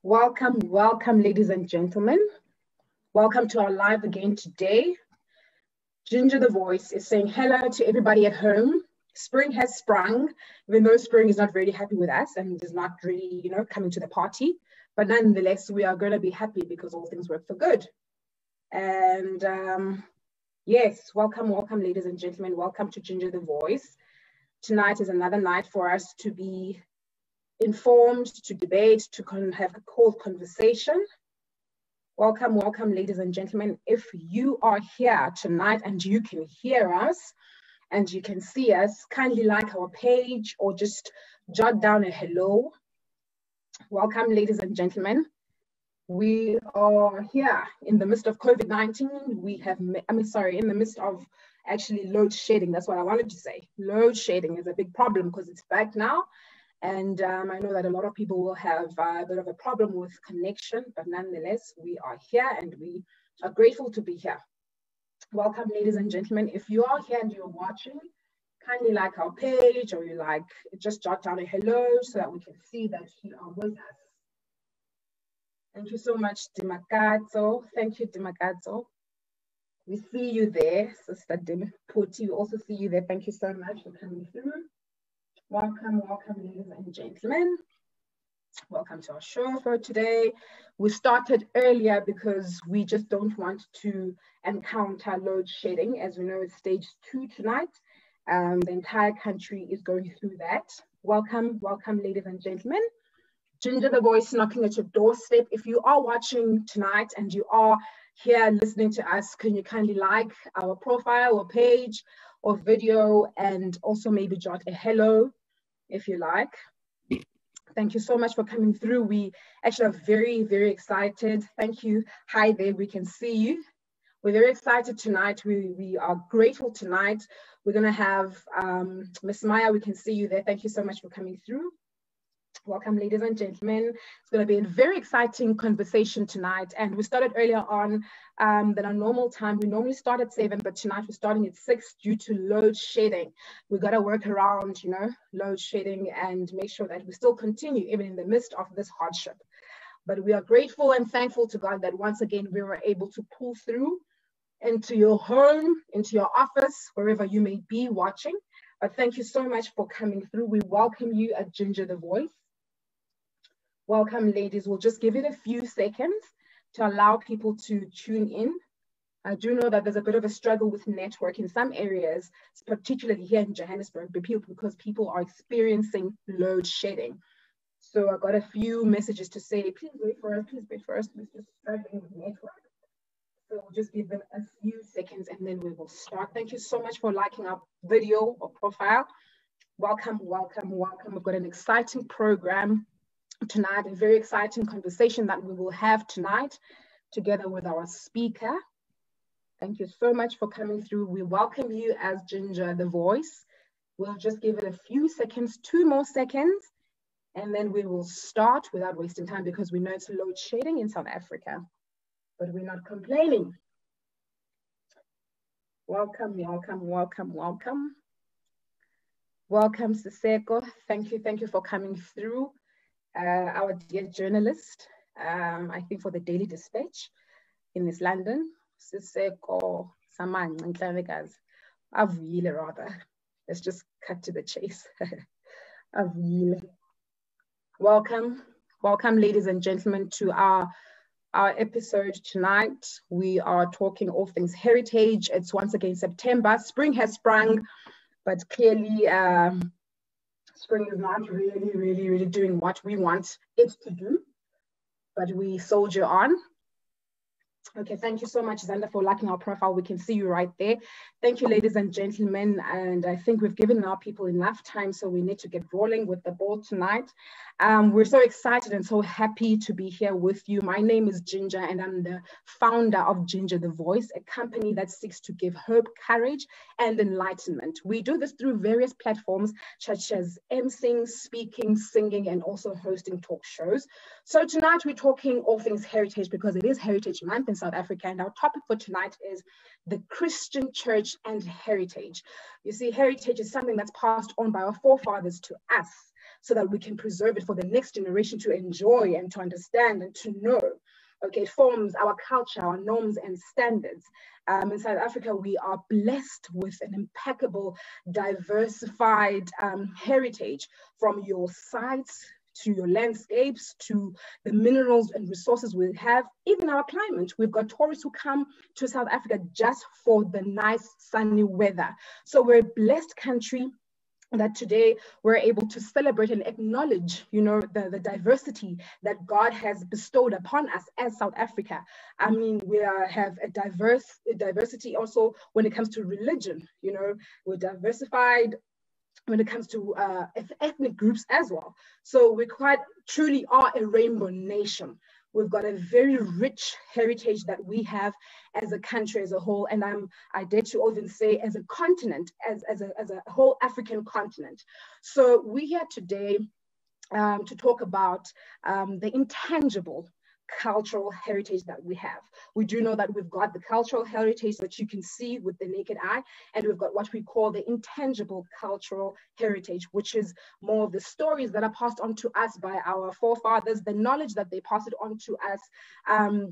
Welcome, ladies and gentlemen. Welcome to our live again today. Ginger the Voice is saying hello to everybody at home. Spring has sprung, even though spring is not really happy with us and is not really, coming to the party. But nonetheless, we are going to be happy because all things work for good. And yes, welcome, ladies and gentlemen. Welcome to Ginger the Voice. Tonight is another night for us to be informed, to debate, to have a cold conversation. Welcome, ladies and gentlemen. If you are here tonight and you can hear us and you can see us, kindly like our page or just jot down a hello. Welcome, ladies and gentlemen. We are here in the midst of COVID-19. In the midst of actually load shedding. That's what I wanted to say. Load shedding is a big problem because it's back now. And I know that a lot of people will have a bit of a problem with connection, but nonetheless, we are here and we are grateful to be here. Welcome, ladies and gentlemen. If you are here and you're watching, kindly like our page or just jot down a hello so that we can see that you are with us. Thank you so much, Dimakazo. Thank you, Dimakazo. We see you there, Sister Dimputi. We also see you there. Thank you so much for coming through. Welcome, ladies and gentlemen. Welcome to our show for today. We started earlier because we just don't want to encounter load shedding. As we know, it's stage 2 tonight. The entire country is going through that. Welcome, ladies and gentlemen. Ginger the Voice knocking at your doorstep. If you are watching tonight and you are here listening to us, can you kindly like our profile or page or video and also maybe jot a hello if you like. Thank you so much for coming through. We actually are very, very excited. Thank you. Hi there, we can see you. We're very excited tonight. We are grateful tonight. We're going to have Miss Maya, we can see you there. Thank you so much for coming through. Welcome, ladies and gentlemen. It's going to be a very exciting conversation tonight. And we started earlier on than our normal time. We normally start at 7, but tonight we're starting at 6 due to load shedding. We got to work around, load shedding and make sure that we still continue even in the midst of this hardship. But we are grateful and thankful to God that once again we were able to pull through into your home, into your office, wherever you may be watching. But thank you so much for coming through. We welcome you at Ginger the Voice. Welcome, ladies. We'll just give it a few seconds to allow people to tune in. I do know that there's a bit of a struggle with network in some areas, particularly here in Johannesburg, because people are experiencing load shedding. So I got a few messages to say, please wait for us, we're just struggling with network. So we'll just give them a few seconds and then we will start. Thank you so much for liking our video or profile. Welcome. We've got an exciting program tonight, a very exciting conversation that we will have tonight together with our speaker. Thank you so much for coming through. We welcome you as Ginger the Voice. We'll just give it a few seconds, 2 more seconds, and then we will start without wasting time because we know it's load shedding in South Africa, but we're not complaining. Welcome. Welcome, Siseko. Thank you for coming through. Our dear journalist, I think for the Daily Dispatch in East London, Siseko Saman, Avile rather. Let's just cut to the chase. Avile. Welcome, ladies and gentlemen, to our episode tonight. We are talking all things heritage. It's once again September. Spring has sprung, but clearly spring is not really doing what we want it to do, but we soldier on. Okay, thank you so much, Xander, for liking our profile. We can see you right there. Thank you, ladies and gentlemen. And I think we've given our people enough time, so we need to get rolling with the ball tonight. We're so excited and so happy to be here with you. My name is Ginger, and I'm the founder of Ginger the Voice, a company that seeks to give hope, courage, and enlightenment. We do this through various platforms, such as emceeing, speaking, singing, and also hosting talk shows. So tonight we're talking all things heritage because it is Heritage Month in South Africa, and our topic for tonight is the Christian church and heritage. You see, heritage is something that's passed on by our forefathers to us. so that we can preserve it for the next generation to enjoy and to understand and to know. Okay, it forms our culture, our norms and standards. In South Africa, we are blessed with an impeccable, diversified heritage, from your sites to your landscapes, to the minerals and resources we have, even our climate. We've got tourists who come to South Africa just for the nice sunny weather. So we're a blessed country that today we're able to celebrate and acknowledge, the diversity that God has bestowed upon us as South Africa. I mean, we have a diversity also when it comes to religion. We're diversified when it comes to ethnic groups as well. So we quite truly are a rainbow nation. We've got a very rich heritage that we have as a country as a whole, and I dare to even say as a continent, as a whole African continent. So we're here today to talk about the intangible cultural heritage that we have. We do know that we've got the cultural heritage that you can see with the naked eye, and we've got what we call the intangible cultural heritage, which is more of the stories that are passed on to us by our forefathers, the knowledge that they pass it on to us,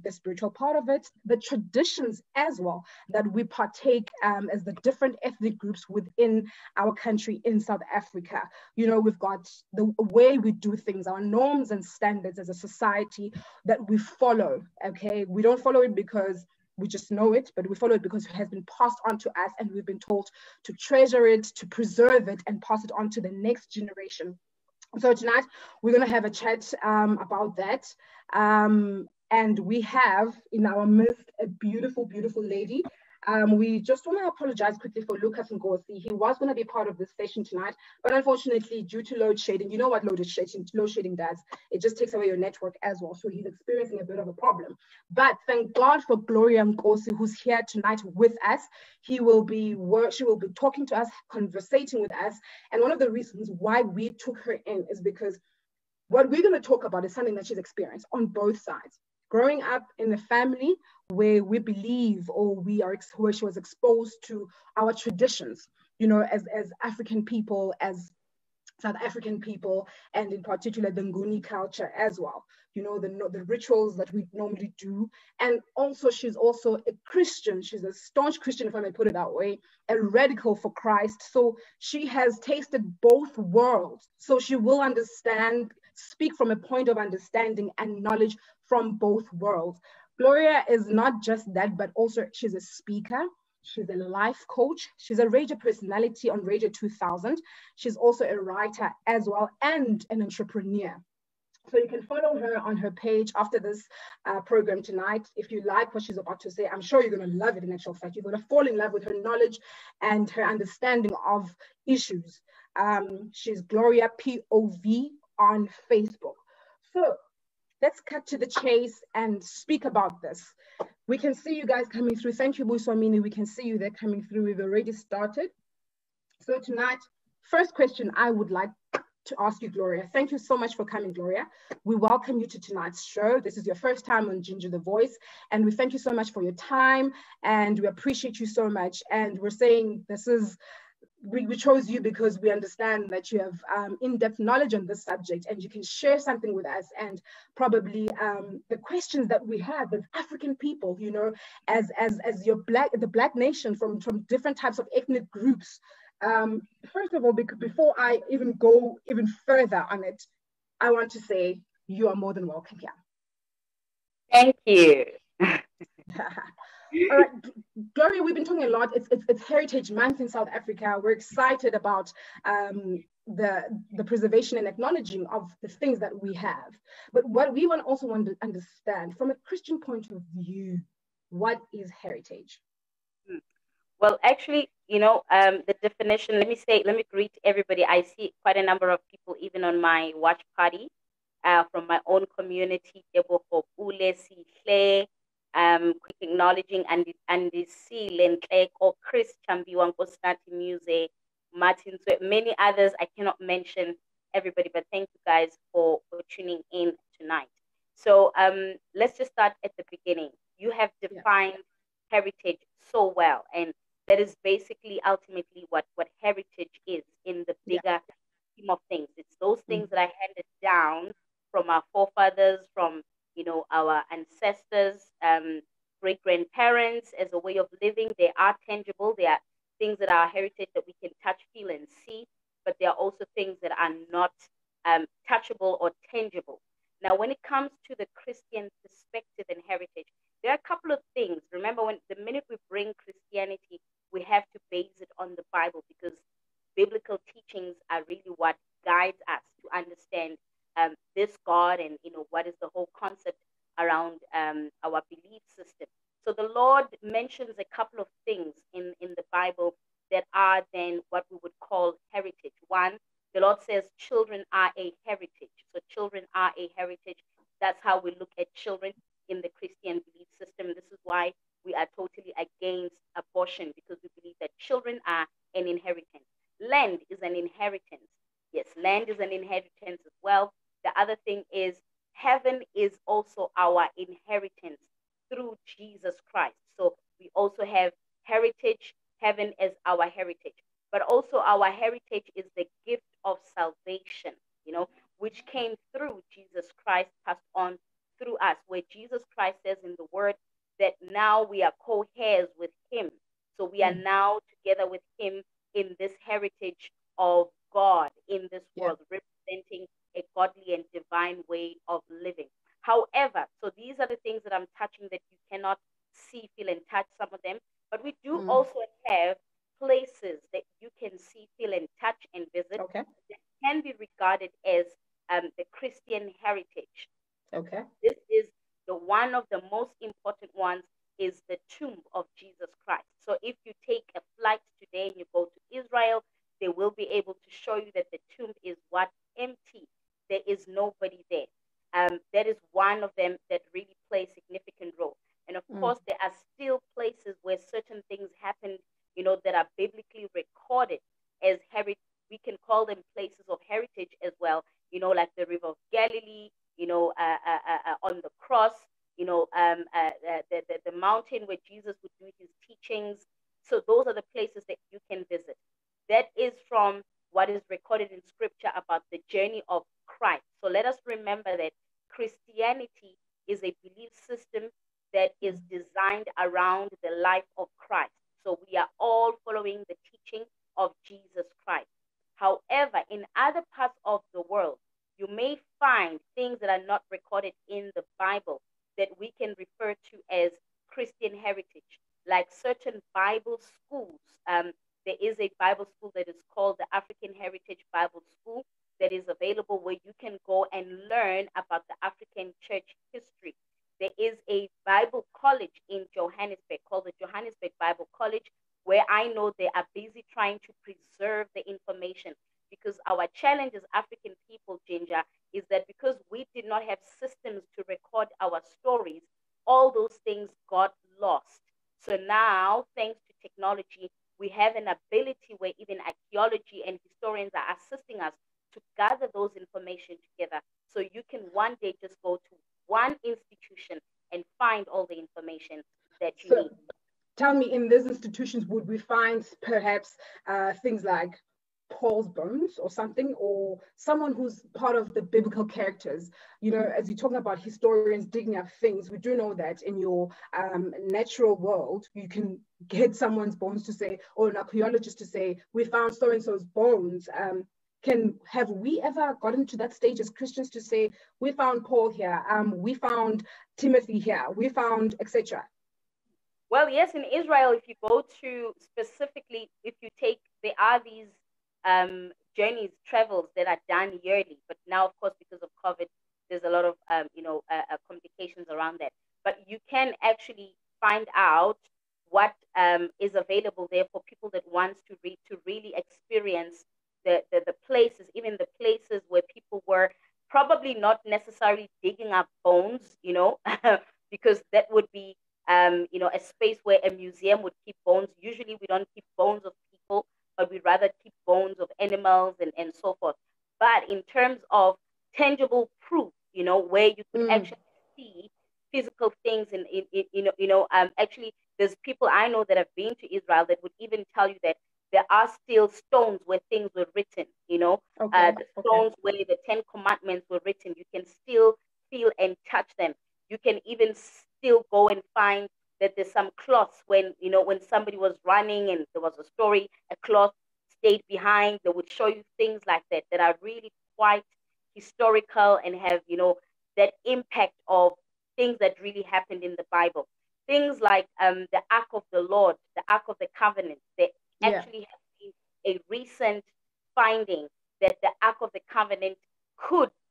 the spiritual part of it, the traditions as well that we partake as the different ethnic groups within our country in South Africa. We've got the way we do things, our norms and standards as a society that we follow. Okay, we don't follow it because we just know it, but we follow it because it has been passed on to us, and we've been told to treasure it, to preserve it, and pass it on to the next generation. So tonight we're going to have a chat about that, and we have in our midst a beautiful lady. We just want to apologize quickly for Lucas Ngosi. He was going to be part of this session tonight, but unfortunately, due to load shedding, you know what load shedding does? It just takes away your network as well. So he's experiencing a bit of a problem. But thank God for Gloria Ngosi, who's here tonight with us. She will be talking to us, conversating with us. And one of the reasons why we took her in is because what we're going to talk about is something that she's experienced on both sides. Growing up in a family where we believe, or where she was exposed to our traditions, as African people, as South African people, and in particular the Nguni culture as well. The rituals that we normally do. And also, she's also a Christian. She's a staunch Christian, if I may put it that way, a radical for Christ. So she has tasted both worlds. So she will speak from a point of understanding and knowledge from both worlds. Gloria is not just that, but also she's a speaker. She's a life coach. She's a radio personality on Radio 2000. She's also a writer as well, and an entrepreneur. So you can follow her on her page after this program tonight. If you like what she's about to say, I'm sure you're going to love it in actual fact. You're going to fall in love with her knowledge and her understanding of issues. She's Gloria POV on Facebook. So let's cut to the chase and speak about this. We can see you guys coming through. Thank you, Buswamini. We can see you there coming through. We've already started. So tonight, first question I would like to ask you, Gloria. Thank you so much for coming, Gloria. We welcome you to tonight's show. This is your first time on Ginger the Voice, and we thank you so much for your time, and we appreciate you so much. And we're saying we chose you because we understand that you have in-depth knowledge on this subject, and you can share something with us, and probably the questions that we have as African people, as the Black nation from different types of ethnic groups. First of all, before I even go even further on it, I want to say you are more than welcome here. Thank you. All right, Gloria, we've been talking a lot. It's Heritage Month in South Africa. We're excited about the preservation and acknowledging of the things that we have. But what we also want to understand from a Christian point of view, what is heritage? Well, actually, the definition, let me greet everybody. I see quite a number of people, even on my watch party, from my own community, quick acknowledging and the seal or Chris Chambiwa, Nkosnati Muse, Martin, so many others. I cannot mention everybody, but thank you guys for tuning in tonight. So let's just start at the beginning. You have defined heritage so well, and that is basically ultimately what heritage is in the bigger scheme of things. It's those things that are handed down from our forefathers, from our ancestors, great grandparents, as a way of living. They are tangible. They are things that are heritage that we can touch, feel, and see. But there are also things that are not touchable or tangible. Now, when it comes to the Christian perspective and heritage, there are a couple of things. Remember, when the minute we bring Christianity, we have to base it on the Bible, because biblical teachings are really what guides us to understand this God, and what is the whole concept around our belief system. So the Lord mentions a couple of things in the Bible that are then what we would call heritage. One, the Lord says children are a heritage. So children are a heritage. That's how we look at children in the Christian belief system. This is why we are totally against abortion, because we believe that children are an inheritance. Land is an inheritance. Yes, land is an inheritance as well. The other thing is heaven is also our inheritance through Jesus Christ. So we also have heritage, heaven as our heritage. But also our heritage is the gift of salvation, which came through Jesus Christ, passed on through us, where Jesus Christ says in the word that now we are co-heirs with him. So we are now together with him in this heritage of God in this world, representing a godly and divine way of living. However, so these are the things that I'm touching that you cannot see, feel, and touch, some of them. But we do also have places that you can see, feel, and touch and visit that can be regarded as the Christian heritage. This is the one of the most important ones, is the tomb of Jesus Christ. So if you take a flight today and you go to Israel, they will be able to show you that the tomb is what? Empty. There is nobody there. That is one of them that really plays a significant role. And of course, there are still places where certain things happened, that are biblically recorded as heritage. We can call them places of heritage as well, like the River of Galilee, on the cross, the mountain where Jesus would do his teachings. So those are the places that you can visit. That is from what is recorded in scripture about the journey of Christ. So let us remember that Christianity is a belief system that is designed around the life of Christ. So we are all following the teaching of Jesus Christ. However, in other parts of the world, you may find things that are not recorded in the Bible that we can refer to as Christian heritage, like certain Bible schools. There is a Bible school that is called the African Heritage Bible School that is available, where you can go and learn about the African church history. There is a Bible college in Johannesburg called the Johannesburg Bible College, where I know they are busy trying to preserve the information, because our challenge as African people, Ginger, is that because we did not have systems to record our stories, all those things got lost. So now, thanks to technology, we have an ability where even archaeology and historians are assisting us to gather those information together. So you can one day just go to one institution and find all the information that you need. Tell me, in these institutions, would we find perhaps things like Paul's bones or something, or someone who's part of the biblical characters? As you're talking about historians digging up things, we do know that in your natural world, you can get someone's bones to say, or an archaeologist to say, we found so-and-so's bones. Have we ever gotten to that stage as Christians to say, we found Paul here, we found Timothy here, we found etc.? Well, yes, in Israel, if you go to specifically, there are these journeys, travels that are done yearly. But now, of course, because of COVID, there's a lot of complications around that. But you can actually find out what is available there for people that wants to really experience the places, even the places where people were probably not necessarily digging up bones, because that would be a space where a museum would keep bones. Usually we don't keep bones of people, but we rather keep bones of animals and so forth. But in terms of tangible proof, where you could actually see physical things, and actually there's people I know that have been to Israel that would even tell you that there are still stones where things were written, the stones where the 10 Commandments were written. You can still feel and touch them. You can even still go and find that there's some cloths when somebody was running and there was a story, a cloth stayed behind. They would show you things like that are really quite historical and have, that impact of things that really happened in the Bible. Things like the Ark of the Lord, the Ark of the Covenant. There actually has been a recent finding that the Ark of the Covenant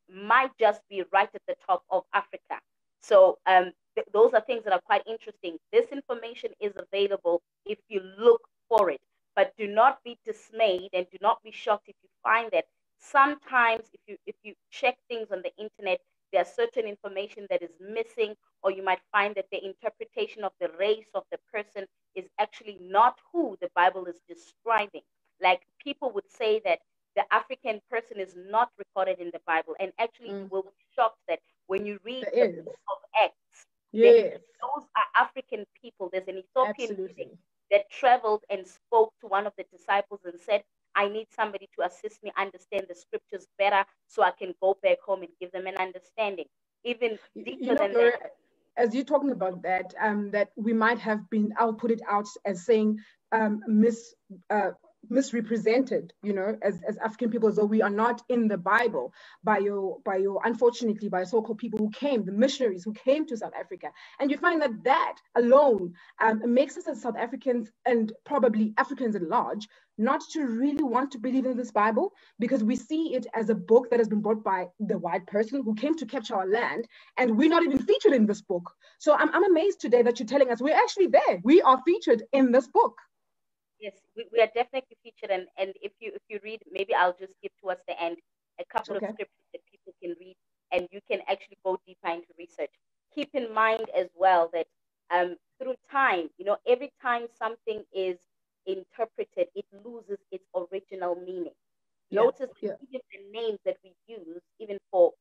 might just be right at the top of Africa. So those are things that are quite interesting. This information is available if you look for it, but do not be dismayed and do not be shocked if you find that sometimes if you check things on the internet, there's certain information that is missing, or you might find that the interpretation of the race of the person is actually not who the Bible is describing. Like people would say that the African person is not recorded in the Bible, and actually you will be shocked that when you read the book of Acts, those are African people. There's an Ethiopian that traveled and spoke to one of the disciples and said, I need somebody to assist me understand the scriptures better so I can go back home and give them an understanding. Even deeper than that. As you're talking about that, that we might have been, I'll put it out as saying misrepresented, as African people, as though we are not in the Bible unfortunately, by so-called people who came, the missionaries who came to South Africa. And you find that alone makes us as South Africans, and probably Africans at large, not to really want to believe in this Bible, because we see it as a book that has been brought by the white person who came to capture our land, and we're not even featured in this book. So I'm amazed today that you're telling us we're actually there. We are featured in this book. Yes, we are definitely featured, and if you read, maybe I'll just give towards the end a couple of scriptures that people can read, and you can actually go deeper into research. Keep in mind as well that through time, every time something is interpreted, it loses its original meaning. Notice that even the names that we use, even for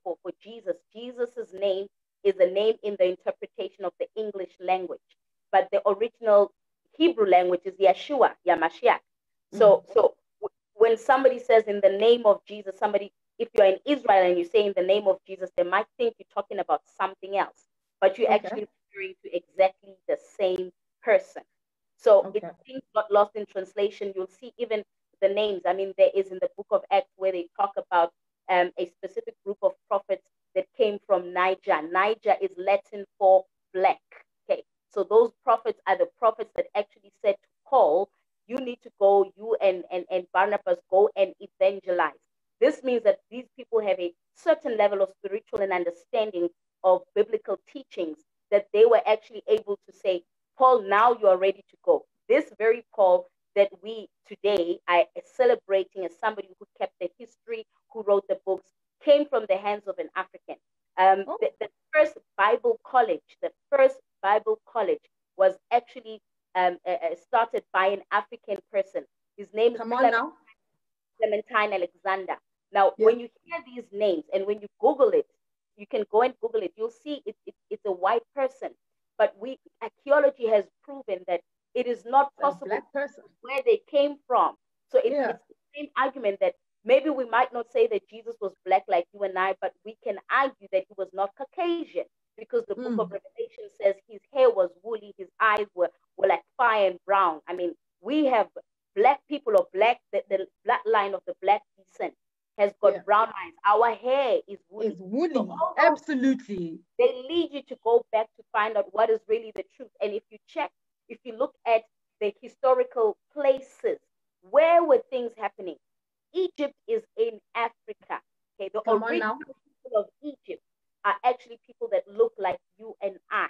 Jesus's name is a name in the interpretation of the English language, but the original Hebrew language is Yeshua, Yamashiach. So when somebody says in the name of Jesus, if you're in Israel and you say in the name of Jesus, they might think you're talking about something else, but you're actually referring to exactly the same person. So if things got lost in translation, you'll see even the names. I mean, there is in the book of Acts where they talk about a specific group of prophets that came from Niger. Niger is Latin for black. Okay. So those prophets are the prophets that actually said to Paul, you need to go, you and Barnabas go and evangelize. This means that these people have a certain level of spiritual and understanding of biblical teachings that they were actually able to say, Paul, now you are ready to go. This very Paul that we today are celebrating as somebody who kept the history, who wrote the books, came from the hands of an African. The first Bible college was actually started by an African person. His name is Clementine Alexander. Now, when you hear these names and when you Google it, you can go and Google it, you'll see it's a white person. But archaeology has proven that it is not possible where they came from. So it's the same argument that maybe we might not say that Jesus was black like you and I, but we can argue that he was not Caucasian, because the book of Revelation says his hair was woolly, his eyes were like fire and brown. I mean, we have black people or the bloodline of the black descent has got brown eyes. Our hair is woolly. So absolutely. They lead you to go back to find out what is really the truth. And if you look at the historical places, where were things happening? Egypt is in Africa. Okay, the original people of Egypt are actually people that look like you and I.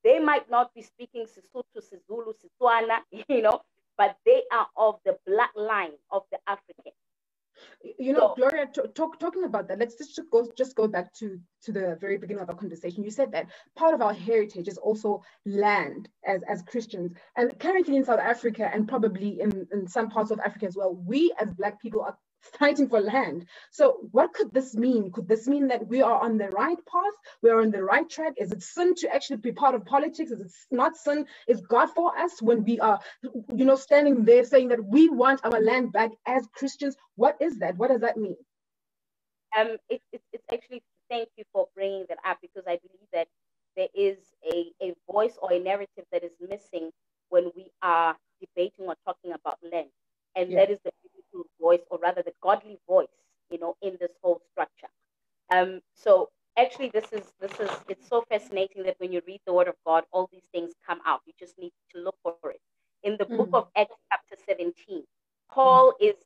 They might not be speaking Sesotho, Sezulu, Setswana, but they are of the bloodline of the African. Gloria, talking about that, let's just go back to the very beginning of our conversation. You said that part of our heritage is also land as Christians. And currently in South Africa, and probably in some parts of Africa as well, we as Black people are fighting for land. So what could this mean? Could this mean that we are on the right path? We are on the right track? Is it sin to actually be part of politics? Is it not sin? Is God for us when we are, standing there saying that we want our land back as Christians? What is that? What does that mean? It's actually, thank you for bringing that up, because I believe that there is a voice or a narrative that is missing when we are debating or talking about land. And that is the biblical voice, or rather the godly voice, in this whole structure. So actually it's so fascinating that when you read the word of God, all these things come out. You just need to look for it. In the book of Acts chapter 17, Paul is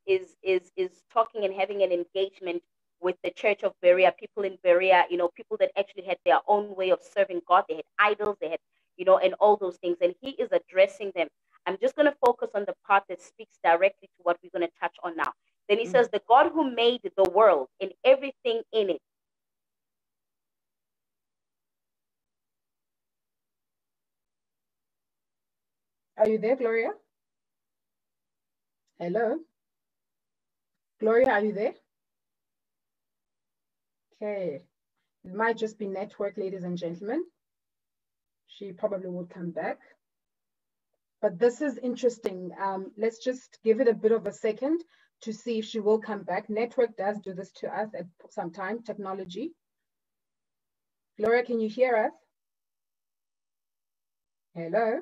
talking and having an engagement with the church of Berea, people in Berea, people that actually had their own way of serving God. They had idols, they had, and all those things. And he is addressing them. I'm just going to focus on the part that speaks directly to what we're going to touch on now. Then he says, the God who made the world and everything in it. Are you there, Gloria? Hello? Gloria, are you there? Okay. It might just be network, ladies and gentlemen. She probably would come back. But this is interesting. Let's just give it a bit of a second to see if she will come back. Network does do this to us at some time, technology. Gloria, can you hear us? Hello?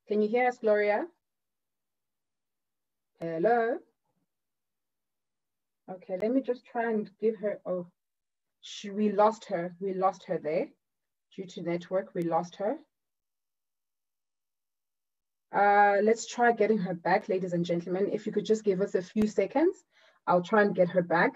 Can you hear us, Gloria? Hello? Okay, let me just try and give her, we lost her. We lost her there. Due to network, we lost her. Let's try getting her back, ladies and gentlemen. If you could just give us a few seconds, I'll try and get her back.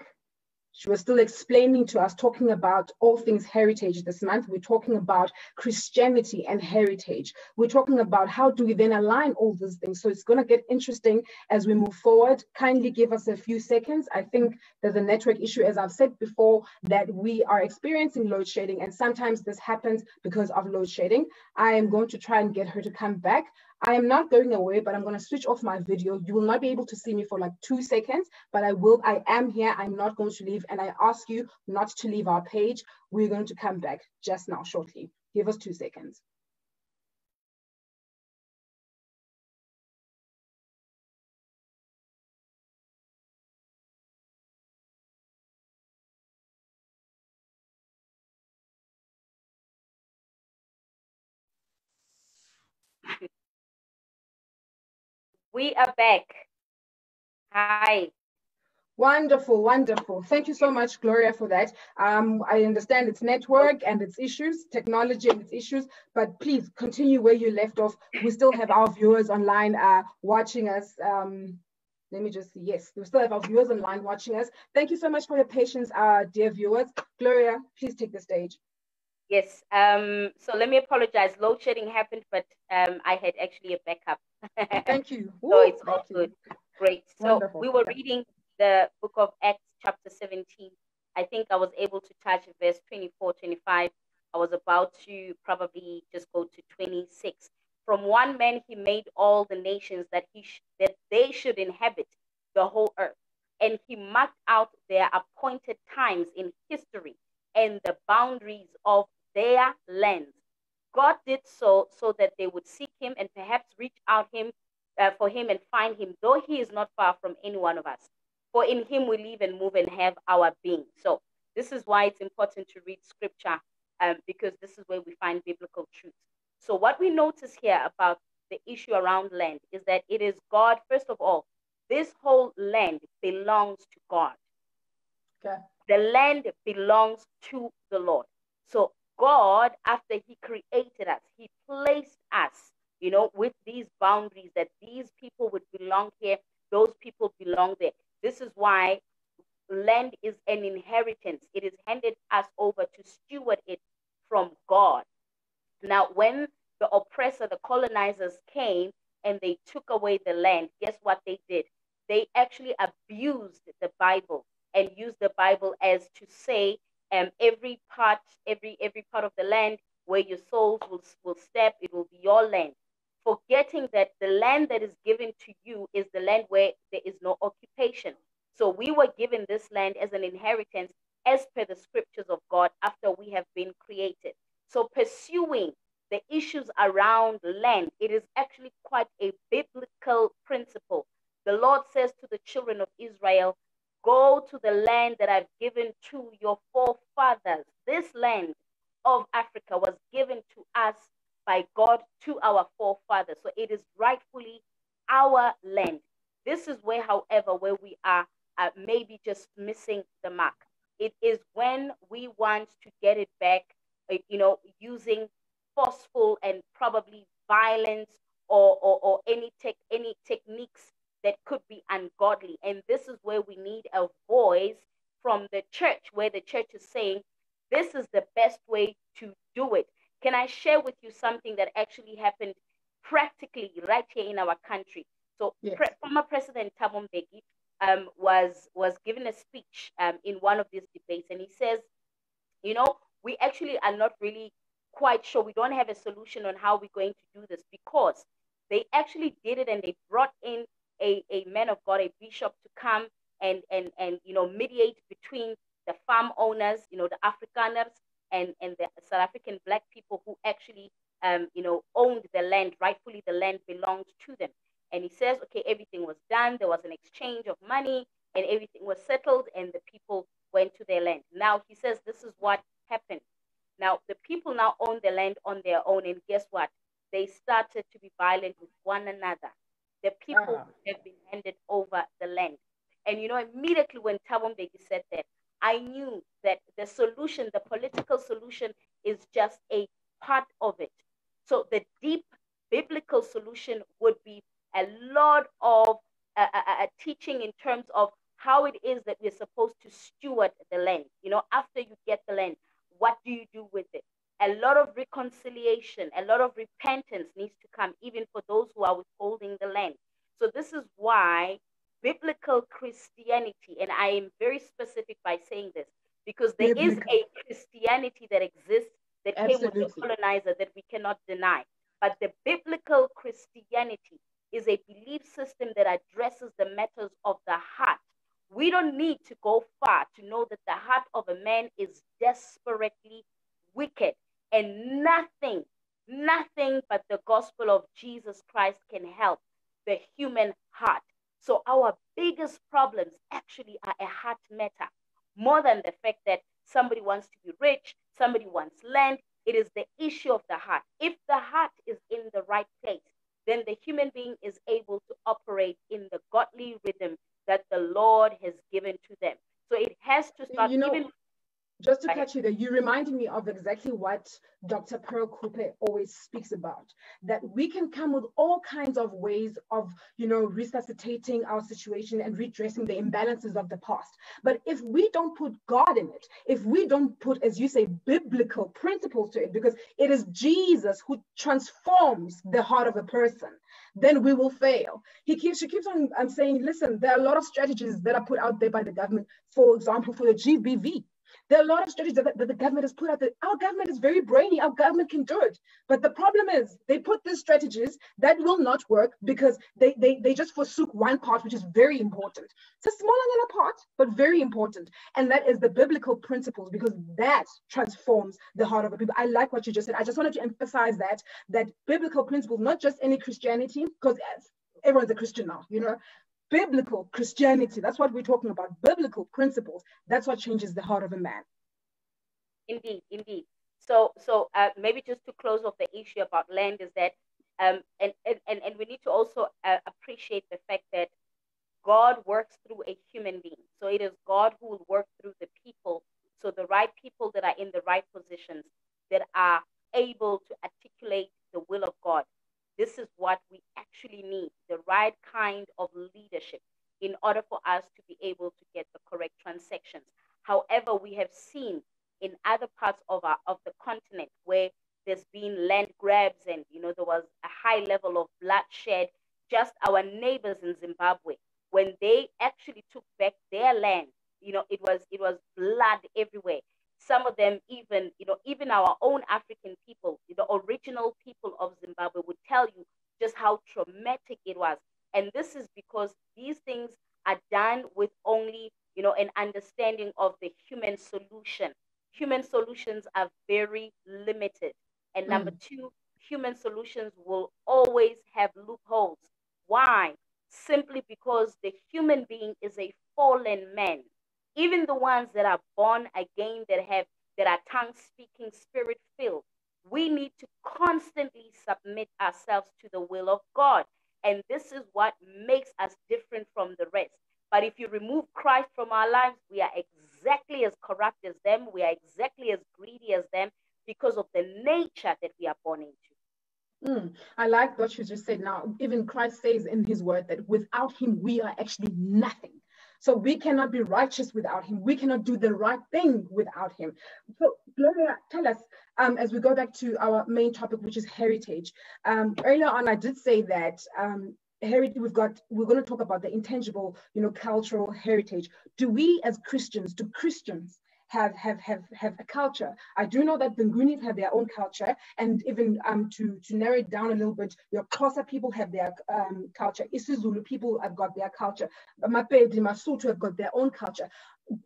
She was still explaining to us, talking about all things heritage this month. We're talking about Christianity and heritage. We're talking about how do we then align all these things. So it's going to get interesting as we move forward. Kindly give us a few seconds. I think there's a network issue, as I've said before, that we are experiencing load shedding, and sometimes this happens because of load shedding. I am going to try and get her to come back. I am not going away, but I'm going to switch off my video. You will not be able to see me for like 2 seconds, but I am here. I'm not going to leave. And I ask you not to leave our page. We're going to come back just now shortly. Give us 2 seconds. We are back. Hi. Wonderful, wonderful. Thank you so much, Gloria, for that. I understand it's network and its issues, technology and its issues, but please continue where you left off. We still have our viewers online watching us. Let me just see. Yes, we still have our viewers online watching us. Thank you so much for your patience, dear viewers. Gloria, please take the stage. Yes. So let me apologize. Load shedding happened, but I had actually a backup. Thank you. So it's all good. Great. So Wonderful. We were reading the book of Acts chapter 17. I think I was able to touch verse 24, 25. I was about to probably just go to 26. From one man he made all the nations that they should inhabit the whole earth. And he marked out their appointed times in history and the boundaries of their lands. God did so that they would seek him and perhaps reach out for him and find him, though he is not far from any one of us. For in him we live and move and have our being. So this is why it's important to read scripture, because this is where we find biblical truth. So what we notice here about the issue around land is that it is God, first of all, this whole land belongs to God. Okay. The land belongs to the Lord. So God, after he created us, he placed us, with these boundaries that these people would belong here, those people belong there. This is why land is an inheritance. It is handed us over to steward it from God. Now, when the oppressor, the colonizers came and they took away the land, guess what they did? They actually abused the Bible and used the Bible as to say, every part of the land where your souls will step, it will be your land. forgetting that the land that is given to you is the land where there is no occupation. So we were given this land as an inheritance as per the scriptures of God after we have been created. So pursuing the issues around land, it is actually quite a biblical principle. The Lord says to the children of Israel, go to the land that I've given to your forefathers. This land of Africa was given to us by God to our forefathers. So it is rightfully our land. This is where, however, where we are maybe just missing the mark. It is when we want to get it back, using forceful and probably violence or any techniques that could be ungodly. And this is where we need a voice from the church, where the church is saying, this is the best way to do it. Can I share with you something that actually happened practically right here in our country? So yes. Former President Thabo Mbeki was given a speech in one of these debates, and he says, we actually are not really quite sure. We don't have a solution on how we're going to do this, because they actually did it and they brought in a man of God, a bishop, to come and mediate between the farm owners, the Afrikaners, and the South African Black people who actually owned the land. Rightfully, the land belonged to them. And he says, okay, everything was done. There was an exchange of money and everything was settled and the people went to their land. Now he says this is what happened. Now the people now own the land on their own, and guess what? They started to be violent with one another. The people have been handed over the land. And immediately when Thabo Mbeki said that, I knew that the solution, the political solution, is just a part of it. So the deep biblical solution would be a lot of teaching in terms of how it is that we're supposed to steward the land. After you get the land, what do you do with it? A lot of reconciliation, a lot of repentance needs to come, even for those who are withholding the land. So this is why biblical Christianity, and I am very specific by saying this, because there is a Christianity that exists that came with the colonizer that we cannot deny. But the biblical Christianity is a belief system that addresses the matters of the heart. We don't need to go far to know that the heart of a man is desperately wicked, and nothing but the gospel of Jesus Christ can help the human heart. So our biggest problems actually are a heart matter, more than the fact that somebody wants to be rich, somebody wants land. It is the issue of the heart. If the heart is in the right place, then the human being is able to operate in the godly rhythm that the Lord has given to them. So it has to start just to catch you there, you reminded me of exactly what Dr. Pearl Cooper always speaks about, that we can come with all kinds of ways of, resuscitating our situation and redressing the imbalances of the past. But if we don't put God in it, if we don't put, as you say, biblical principles to it, because it is Jesus who transforms the heart of a person, then we will fail. She keeps on saying, listen, there are a lot of strategies that are put out there by the government, for example, for the GBV. There are a lot of strategies that the government has put out there. Our government is very brainy. Our government can do it. But the problem is they put these strategies that will not work because they just forsook one part, which is very important. It's a smaller part, but very important. And that is the biblical principles, because that transforms the heart of the people. I like what you just said. I just wanted to emphasize that biblical principles, not just any Christianity, because everyone's a Christian now, biblical Christianity, that's what we're talking about. Biblical principles, that's what changes the heart of a man. Indeed. So maybe just to close off the issue about land is that and we need to also appreciate the fact that God works through a human being. So it is God who will work through the people. So the right people that are in the right positions, that are able to articulate the will of God. This is what we actually need, the right kind of leadership in order for us to be able to get the correct transactions. However, we have seen in other parts of the continent where there's been land grabs and, there was a high level of bloodshed. Just our neighbors in Zimbabwe, when they actually took back their land, it was blood everywhere. Some of them even our own African people, the original people of Zimbabwe would tell you, just how traumatic it was. And this is because these things are done with only, an understanding of the human solution. Human solutions are very limited. And number two, human solutions will always have loopholes. Why? Simply because the human being is a fallen man. Even the ones that are born again, that are tongue speaking, spirit filled, we need to constantly submit ourselves to the will of God. And this is what makes us different from the rest. But if you remove Christ from our lives, we are exactly as corrupt as them. We are exactly as greedy as them because of the nature that we are born into. I like what you just said. Now, even Christ says in his word that without him, we are actually nothing. So we cannot be righteous without him. We cannot do the right thing without him. So Gloria, tell us, as we go back to our main topic, which is heritage. Earlier on, I did say that heritage, we're going to talk about the intangible, cultural heritage. Do we as Christians, do Christians have a culture? I do know that Bengunis have their own culture, and even to narrow it down a little bit, your Xhosa people have their culture, isiZulu people have got their culture, Mapedi, Masotho have got their own culture.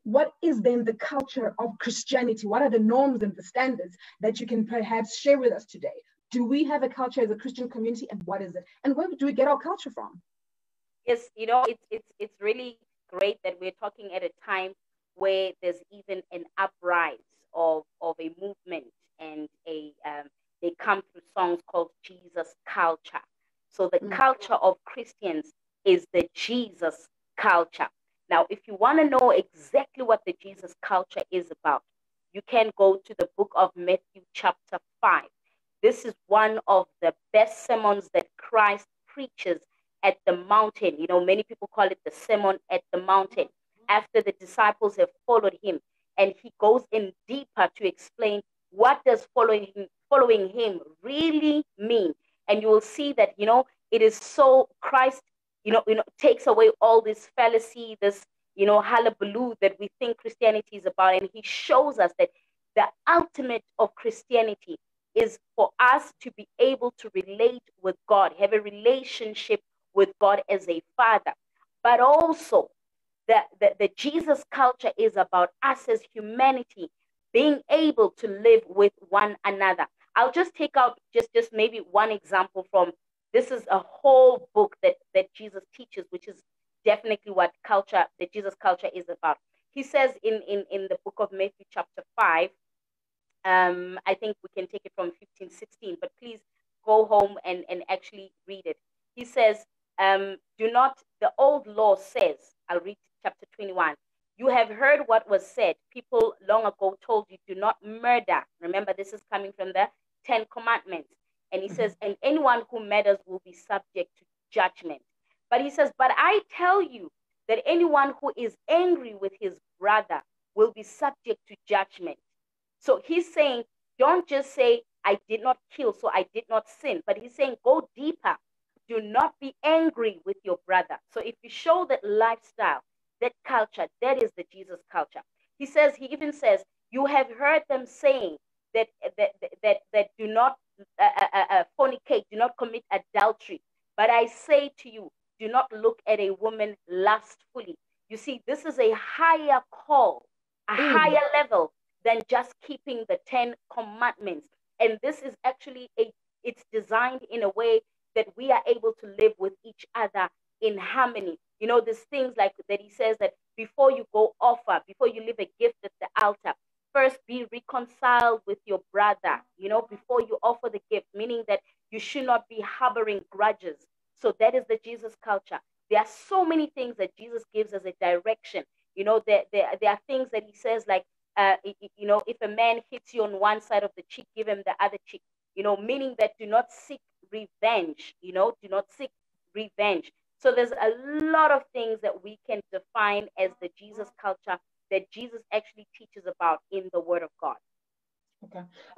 What is then the culture of Christianity? What are the norms and the standards that you can perhaps share with us today? Do we have a culture as a Christian community, and what is it? And where do we get our culture from? Yes, it's really great that we're talking at a time where there's even an uprise of a movement, and they come through songs called Jesus culture. So the culture of Christians is the Jesus culture. Now, if you want to know exactly what the Jesus culture is about, you can go to the book of Matthew chapter 5. This is one of the best sermons that Christ preaches at the mountain. Many people call it the Sermon at the Mountain, after the disciples have followed him. And he goes in deeper to explain what does following him really mean. And you will see that, it is so Christ, takes away all this fallacy, this, hullabaloo that we think Christianity is about. And he shows us that the ultimate of Christianity is for us to be able to relate with God, have a relationship with God as a father. But also, the Jesus culture is about us as humanity being able to live with one another. I'll just take out just maybe one example from, this is a whole book that Jesus teaches, which is definitely what the Jesus culture is about. He says in the book of Matthew chapter 5, I think we can take it from 15, 16, but please go home and actually read it. He says, the old law says, I'll read chapter 21. You have heard what was said. People long ago told you, do not murder. Remember, this is coming from the 10 Commandments. And he says, and anyone who murders will be subject to judgment. But he says, but I tell you that anyone who is angry with his brother will be subject to judgment. So he's saying, don't just say, I did not kill, so I did not sin. But he's saying, go deeper. Do not be angry with your brother. So if you show that lifestyle, that culture, that is the Jesus culture. He even says, you have heard them saying that do not fornicate, do not commit adultery. But I say to you, do not look at a woman lustfully. You see, this is a higher call, a higher level than just keeping the 10 Commandments. And this is actually it's designed in a way that we are able to live with each other in harmony. There's things like that he says that before you before you leave a gift at the altar, first be reconciled with your brother, before you offer the gift, meaning that you should not be harboring grudges. So that is the Jesus culture. There are so many things that Jesus gives as a direction. There are things that he says like, if a man hits you on one side of the cheek, give him the other cheek, meaning that do not seek revenge, do not seek revenge. So there's a lot of things that we can define as the Jesus culture that Jesus actually teaches about in the Word of God.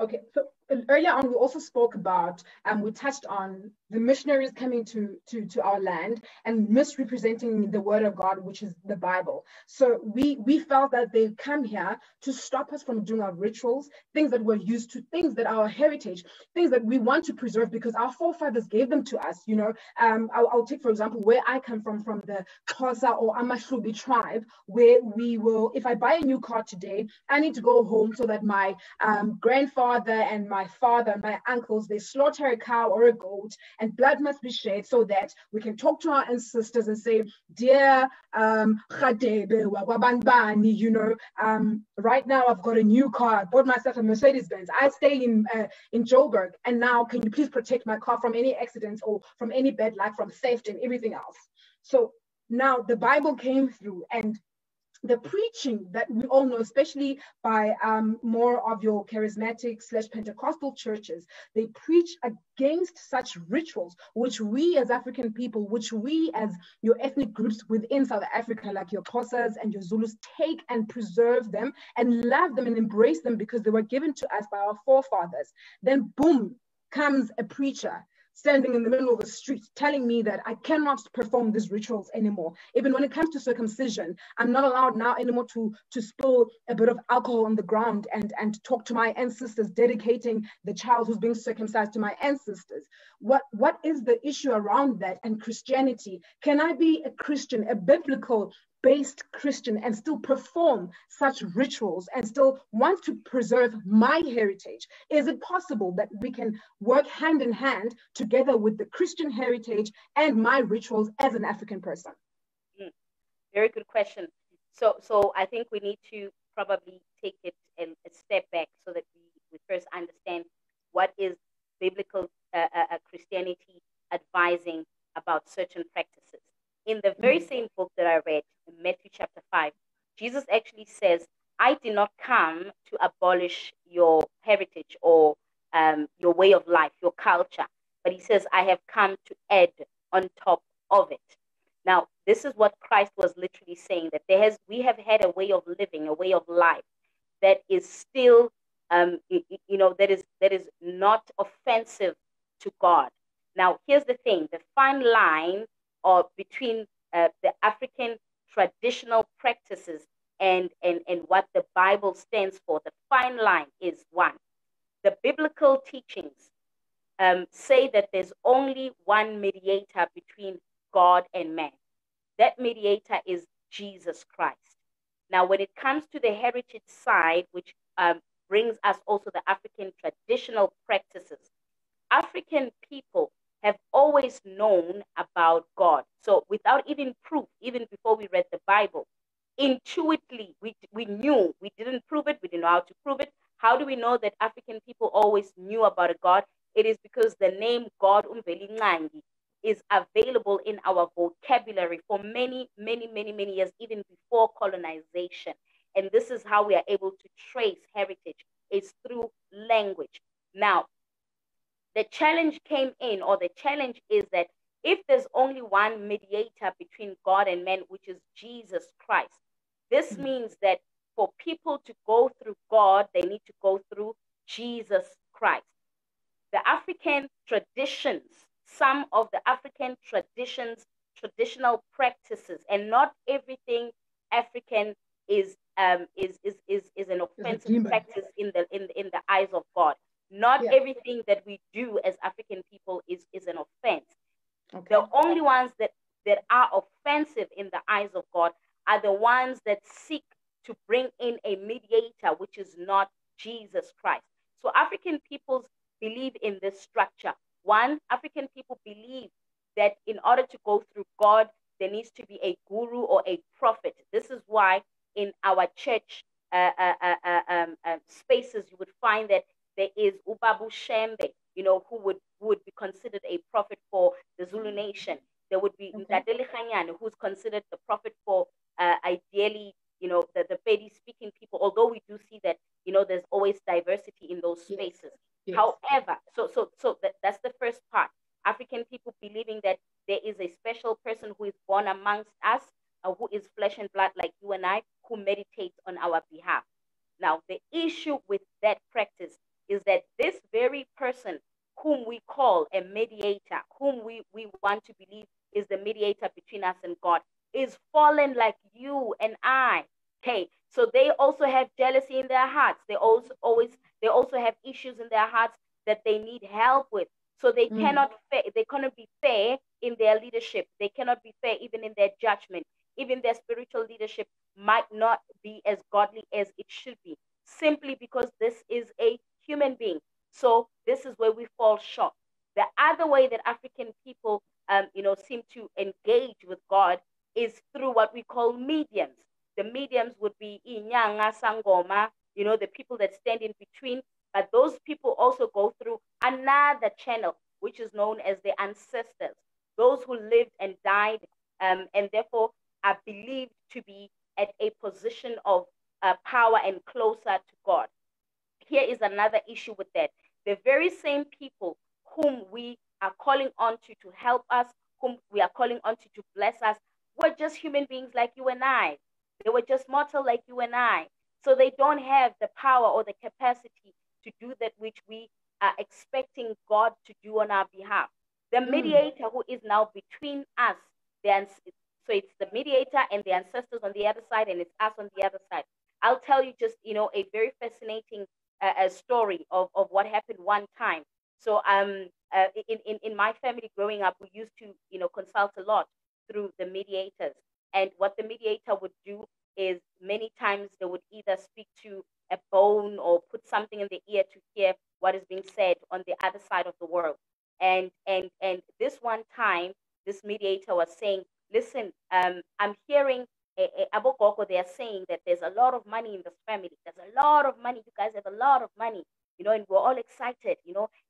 Okay. So earlier on, we also spoke about, we touched on the missionaries coming to our land and misrepresenting the word of God, which is the Bible. So we felt that they come here to stop us from doing our rituals, things that we're used to, things that our heritage, things that we want to preserve because our forefathers gave them to us. I'll take, for example, where I come from the Xhosa or Amahlubi tribe, where we will, if I buy a new car today, I need to go home so that my grandfather and my father and my uncles, they slaughter a cow or a goat, and blood must be shed so that we can talk to our ancestors and say, dear Khadebe, right now I've got a new car. I bought myself a Mercedes-Benz. I stay in Joburg, and now can you please protect my car from any accidents or from any bad luck, from theft and everything else. So now the Bible came through, and the preaching that we all know, especially by more of your charismatic / Pentecostal churches, they preach against such rituals, which we as African people, which we as your ethnic groups within South Africa, like your Xhosas and your Zulus, take and preserve them and love them and embrace them because they were given to us by our forefathers. Then boom, comes a preacher standing in the middle of the street telling me that I cannot perform these rituals anymore. Even when it comes to circumcision, I'm not allowed now anymore to spill a bit of alcohol on the ground and talk to my ancestors, dedicating the child who's being circumcised to my ancestors. What is the issue around that and Christianity? Can I be a Christian, a biblical based Christian, and still perform such rituals and still want to preserve my heritage? Is it possible that we can work hand in hand together with the Christian heritage and my rituals as an African person? Very good question. So I think we need to probably take it a step back so that we first understand what is biblical Christianity advising about certain practices. In the very same book that I read, in Matthew chapter 5, Jesus actually says, I did not come to abolish your heritage or your way of life, your culture, but he says, I have come to add on top of it. Now, this is what Christ was literally saying, that we have had a way of living, a way of life that is still, that is not offensive to God. Now, here's the thing: the fine line between the African traditional practices and what the Bible stands for. The fine line is one. The biblical teachings say that there's only one mediator between God and man. That mediator is Jesus Christ. Now, when it comes to the heritage side, which brings us also the African traditional practices, African people have always known about God. So without even proof, even before we read the Bible, intuitively, we knew. We didn't prove it. We didn't know how to prove it. How do we know that African people always knew about a God? It is because the name God Umveli Nqangi is available in our vocabulary for many, many, many, many years, even before colonization. And this is how we are able to trace heritage, is through language. Now, the challenge came in, or the challenge is that if there's only one mediator between God and man, which is Jesus Christ, this means that for people to go through God, they need to go through Jesus Christ. The African traditions, some of the African traditions, traditional practices, and not everything African is an offensive practice in the eyes of God. Not everything that we do as African people is an offense. Okay. The only ones that are offensive in the eyes of God are the ones that seek to bring in a mediator, which is not Jesus Christ. So African peoples believe in this structure. One, African people believe that in order to go through God, there needs to be a guru or a prophet. This is why in our church spaces, you would find that there is Ubabu Shembe, who would be considered a prophet for the Zulu nation. There would be Ntateli Khanyane, who's considered the prophet for ideally, the Pedi speaking people, although we do see that, there's always diversity in those spaces. Yes. However, so that's the first part. African people believing that there is a special person who is born amongst us, who is flesh and blood like you and I, who meditates on our behalf. Now, the issue with that practice is that this very person whom we call a mediator, whom we want to believe is the mediator between us and God, is fallen like you and I. Okay, so they also have jealousy in their hearts. They also have issues in their hearts that they need help with. So they cannot be fair in their leadership. They cannot be fair even in their judgment. Even their spiritual leadership might not be as godly as it should be, simply because this is a human being. So this is where we fall short. The other way that African people, seem to engage with God is through what we call mediums. The mediums would be inyanga, sangoma, the people that stand in between. But those people also go through another channel, which is known as the ancestors, those who lived and died, and therefore are believed to be at a position of power and closer to God. Here is another issue with that. The very same people whom we are calling on to help us, whom we are calling on to bless us, were just human beings like you and I. They were just mortal like you and I. So they don't have the power or the capacity to do that which we are expecting God to do on our behalf. The mediator who is now between us, so it's the mediator and the ancestors on the other side, and it's us on the other side. I'll tell you just, a very fascinating story of what happened one time. So in my family growing up, we used to, consult a lot through the mediators. And what the mediator would do is many times they would either speak to a bone or put something in the ear to hear what is being said on the other side of the world. And this one time, this mediator was saying, listen, I'm hearing Abokoko, they are saying that there's a lot of money in this family. There's a lot of money. You guys have a lot of money, and we're all excited,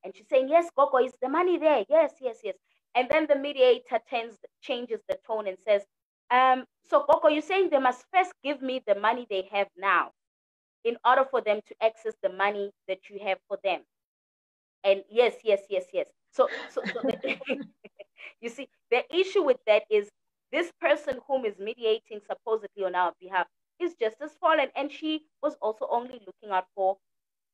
And she's saying, yes, Koko, is the money there? Yes, yes, yes. And then the mediator changes the tone and says, so Koko, you're saying they must first give me the money they have now in order for them to access the money that you have for them. And yes, yes, yes, yes. So you see, the issue with that is this person whom is mediating supposedly on our behalf is just as fallen, and she was also only looking out for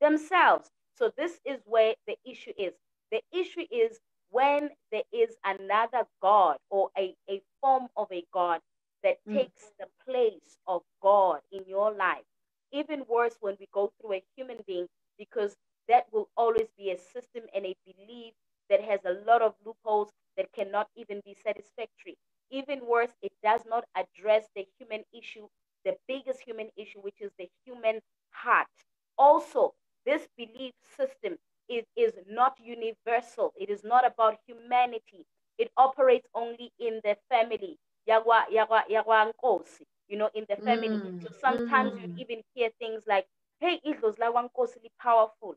themselves. So this is where the issue is. The issue is when there is another God or a form of a God that takes the place of God in your life. Even worse when we go through a human being, because that will always be a system and a belief that has a lot of loopholes that cannot even be satisfactory. Even worse, it does not address the human issue, the biggest human issue, which is the human heart. Also, this belief system is not universal. It is not about humanity. It operates only in the family. Yagwa nkosi, in the family. So sometimes you even hear things like, hey, Idlos la wankosi powerful,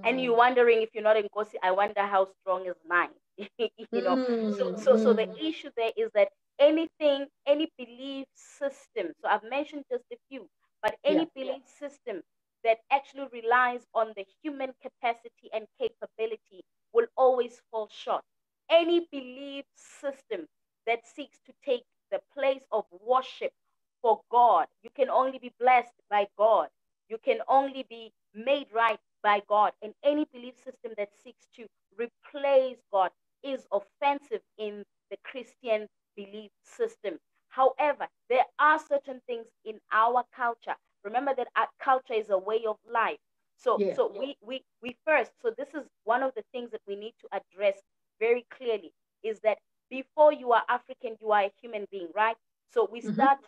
and you're wondering if you're not in Nkosi, I wonder how strong is mine. So the issue there is that any belief system, so I've mentioned just a few, but any belief system that actually relies on the human capacity and capability will always fall short. Any belief system that seeks to take the place of worship for God, you can only be blessed by God. You can only be made right by God. And any belief system that seeks to replace God is offensive in the Christian belief system. However, there are certain things in our culture. Remember that our culture is a way of life. So we first, so this is one of the things that we need to address very clearly, is that before you are African, you are a human being, right? So we start,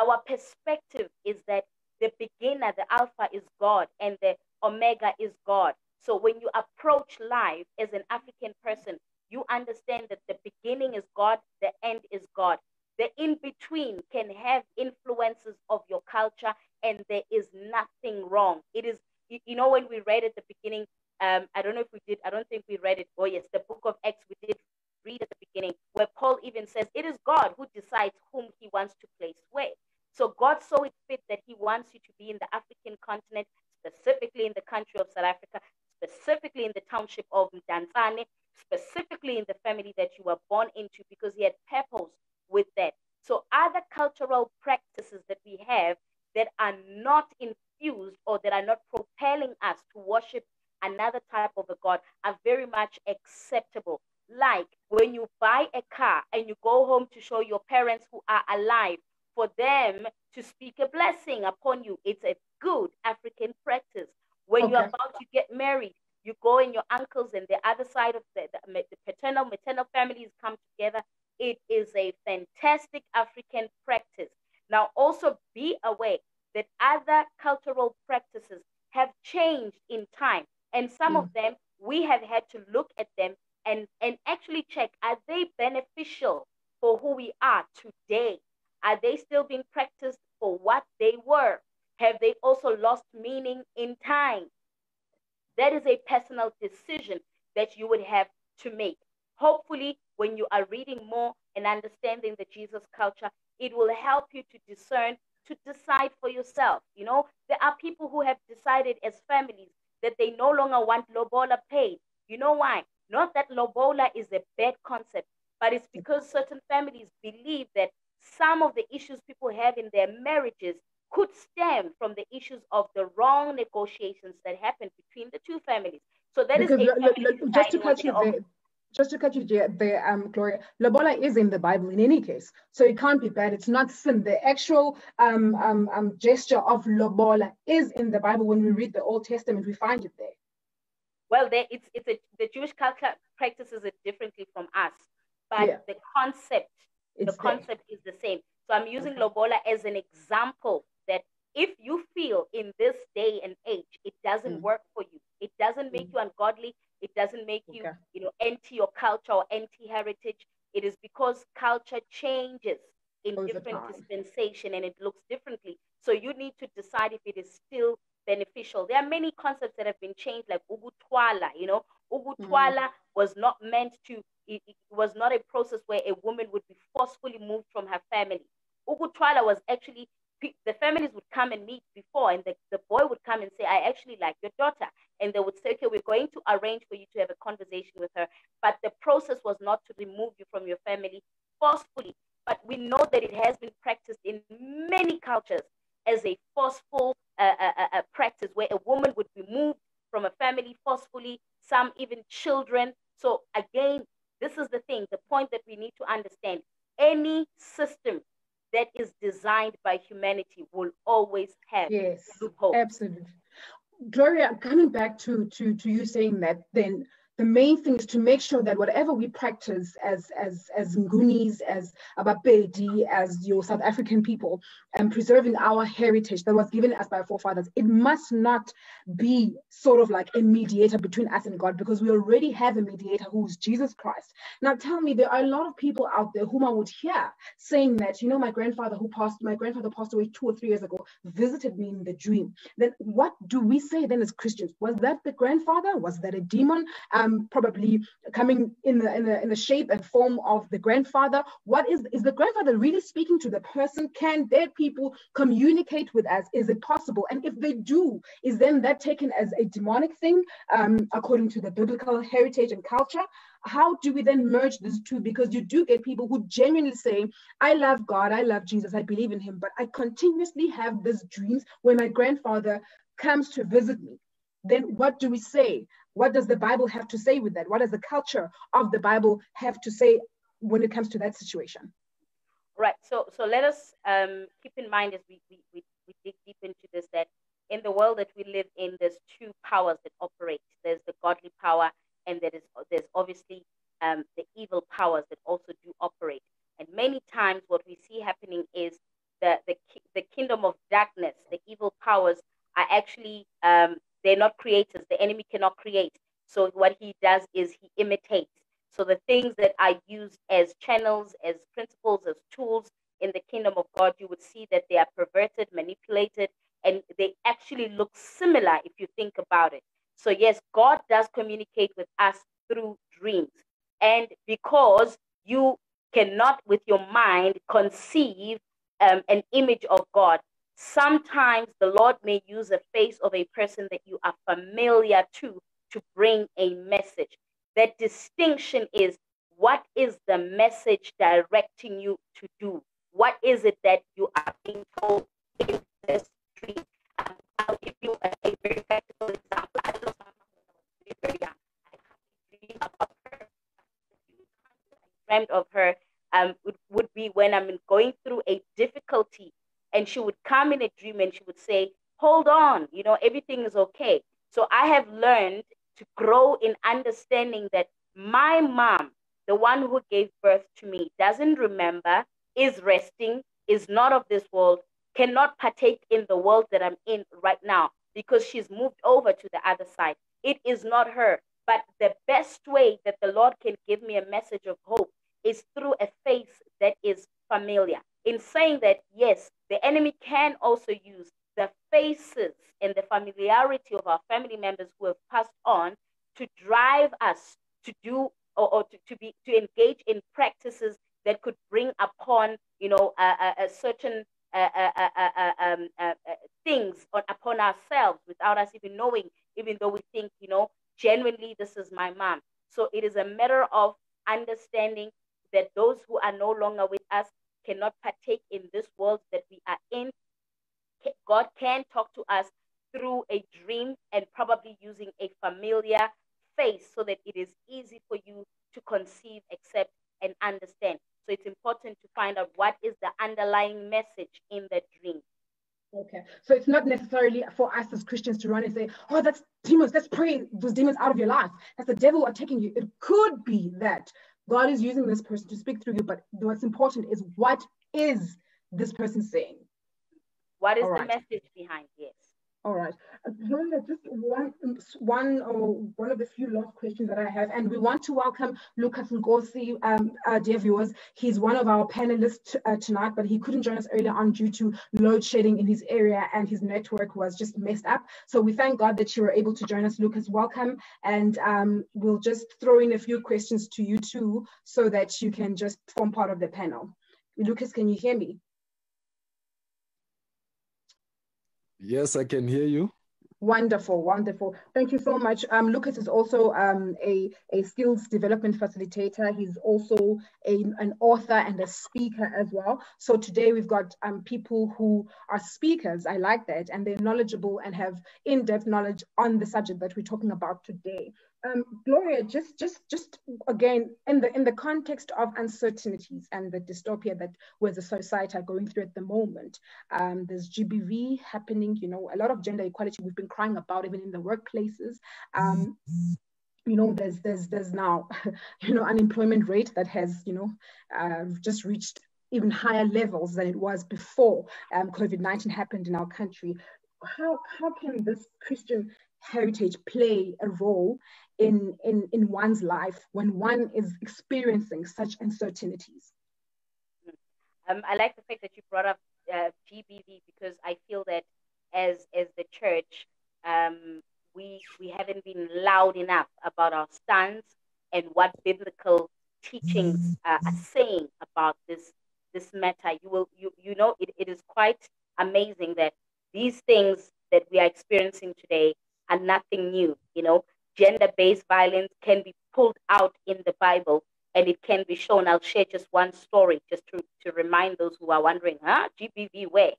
our perspective is that the beginner, the Alpha is God, and the Omega is God. So when you approach life as an African person, you understand that the beginning is God, the end is God. The in-between can have influences of your culture, and there is nothing wrong. It is, when we read at the beginning, I don't know if we did, I don't think we read it. Oh yes, the book of Acts, we did read at the beginning, where Paul even says, it is God who decides whom he wants to place where. So God saw it fit that he wants you to be in the African continent, specifically in the country of South Africa, specifically in the township of Mdantsane, specifically in the family that you were born into, because he had purpose with that. So other cultural practices that we have that are not infused or that are not propelling us to worship another type of a God are very much acceptable. like when you buy a car and you go home to show your parents who are alive, for them to speak a blessing upon you. It's a good African practice. When you're about to get married, you go and your uncles and the other side of the paternal, maternal families come together. It is a fantastic African practice. Now, also be aware that other cultural practices have changed in time. And some of them, we have had to look at them and actually check, are they beneficial for who we are today? Are they still being practiced for what they were? Have they also lost meaning in time? That is a personal decision that you would have to make. Hopefully, when you are reading more and understanding the Jesus culture, it will help you to discern, to decide for yourself. You know, there are people who have decided as families that they no longer want lobola paid. You know why? Not that lobola is a bad concept, but it's because certain families believe that some of the issues people have in their marriages could stem from the issues of the wrong negotiations that happened between the two families. So that because is just to cut you there. Just to cut you there, Gloria, lobola is in the Bible in any case, so it can't be bad. It's not sin. The actual gesture of lobola is in the Bible. When we read the Old Testament, we find it there. Well, the Jewish culture practices it differently from us, but the concept is the same. So I'm using lobola as an example that if you feel in this day and age it doesn't work for you, it doesn't make you ungodly, it doesn't make you, anti your culture or anti-heritage. It is because culture changes in different dispensation and it looks differently. So you need to decide if it is still beneficial. There are many concepts that have been changed, like ukutwala. Ukutwala was not meant to, it was not a process where a woman would be forcefully moved from her family. Ukutwala was actually, the families would come and meet before, and the boy would come and say, I actually like your daughter. And they would say, okay, we're going to arrange for you to have a conversation with her. But the process was not to remove you from your family forcefully. But we know that it has been practiced in many cultures as a forceful practice where a woman would be moved from a family forcefully, some even children. So again, this is the thing, the point that we need to understand. Any system that is designed by humanity will always have loopholes. Absolutely. Gloria, coming back to you saying that, then the main thing is to make sure that whatever we practice as Ngunis, as Abapedi, as your South African people, and preserving our heritage that was given us by our forefathers, it must not be sort of like a mediator between us and God, because we already have a mediator who's Jesus Christ. Now tell me, there are a lot of people out there whom I would hear saying that, my grandfather passed away 2 or 3 years ago, visited me in the dream. Then what do we say then as Christians? Was that the grandfather? Was that a demon? Probably coming in the shape and form of the grandfather. What is the grandfather really speaking to the person? Can dead people communicate with us? Is it possible? And if they do, is then that taken as a demonic thing according to the biblical heritage and culture? How do we then merge these two? Because you do get people who genuinely say, I love God, I love Jesus, I believe in him, but I continuously have these dreams when my grandfather comes to visit me. Then what do we say? What does the Bible have to say with that? What does the culture of the Bible have to say when it comes to that situation? Right. So let us keep in mind as we dig deep into this, that in the world that we live in, there's two powers that operate. There's the godly power, and there's obviously the evil powers that also do operate. And many times what we see happening is the kingdom of darkness, the evil powers are actually they're not creators. The enemy cannot create. So what he does is he imitates. So the things that are used as channels, as principles, as tools in the kingdom of God, you would see that they are perverted, manipulated, and they actually look similar if you think about it. So yes, God does communicate with us through dreams. And because you cannot with your mind conceive an image of God, sometimes the Lord may use a face of a person that you are familiar to bring a message. That distinction is, what is the message directing you to do? What is it that you are being told in this dream? I'll give you a very practical example. I lost my mom when I was very young. I had a dream about her. dreamt of her would be when I'm going through a difficulty, and she would come in a dream and she would say, hold on, everything is okay. So I have learned to grow in understanding that my mom, the one who gave birth to me, doesn't remember, is resting, is not of this world, cannot partake in the world that I'm in right now because she's moved over to the other side. It is not her. But the best way that the Lord can give me a message of hope is through a face that is familiar. In saying that, yes, the enemy can also use the faces and the familiarity of our family members who have passed on to drive us to do or to engage in practices that could bring upon a certain things upon ourselves without us even knowing, even though we think genuinely this is my mom. So it is a matter of understanding that those who are no longer with us cannot partake in this world that we are in. God can talk to us through a dream and probably using a familiar face so that it is easy for you to conceive, accept, and understand. So it's important to find out what is the underlying message in the dream. Okay, so it's not necessarily for us as Christians to run and say, oh, that's demons, let's pray those demons out of your life. That's the devil attacking you. It could be that God is using this person to speak through you, but what's important is what is this person saying? What is the message behind? Yes. All right. Just one of the few last questions that I have, and we want to welcome Lucas Ngosi, dear viewers. He's one of our panelists tonight, but he couldn't join us earlier on due to load shedding in his area, and his network was just messed up. So we thank God that you were able to join us, Lucas. Welcome, and we'll just throw in a few questions to you too, so that you can just form part of the panel. Lucas, can you hear me? Yes, I can hear you. Wonderful, wonderful. Thank you so much. Lucas is also a skills development facilitator. He's also an author and a speaker as well. So today we've got people who are speakers. I like that. And they're knowledgeable and have in-depth knowledge on the subject that we're talking about today. Gloria, just again, in the context of uncertainties and the dystopia that we as a society are going through at the moment, there's GBV happening, a lot of gender equality we've been crying about even in the workplaces. There's now, unemployment rate that has, just reached even higher levels than it was before COVID-19 happened in our country. How can this Christian heritage play a role in one's life when one is experiencing such uncertainties? I like the fact that you brought up GBV, because I feel that as the church, we haven't been loud enough about our stance and what biblical teachings are saying about this matter. It is quite amazing that these things that we are experiencing today are nothing new. Gender-based violence can be pulled out in the Bible and it can be shown. I'll share just one story just to remind those who are wondering, GBV where?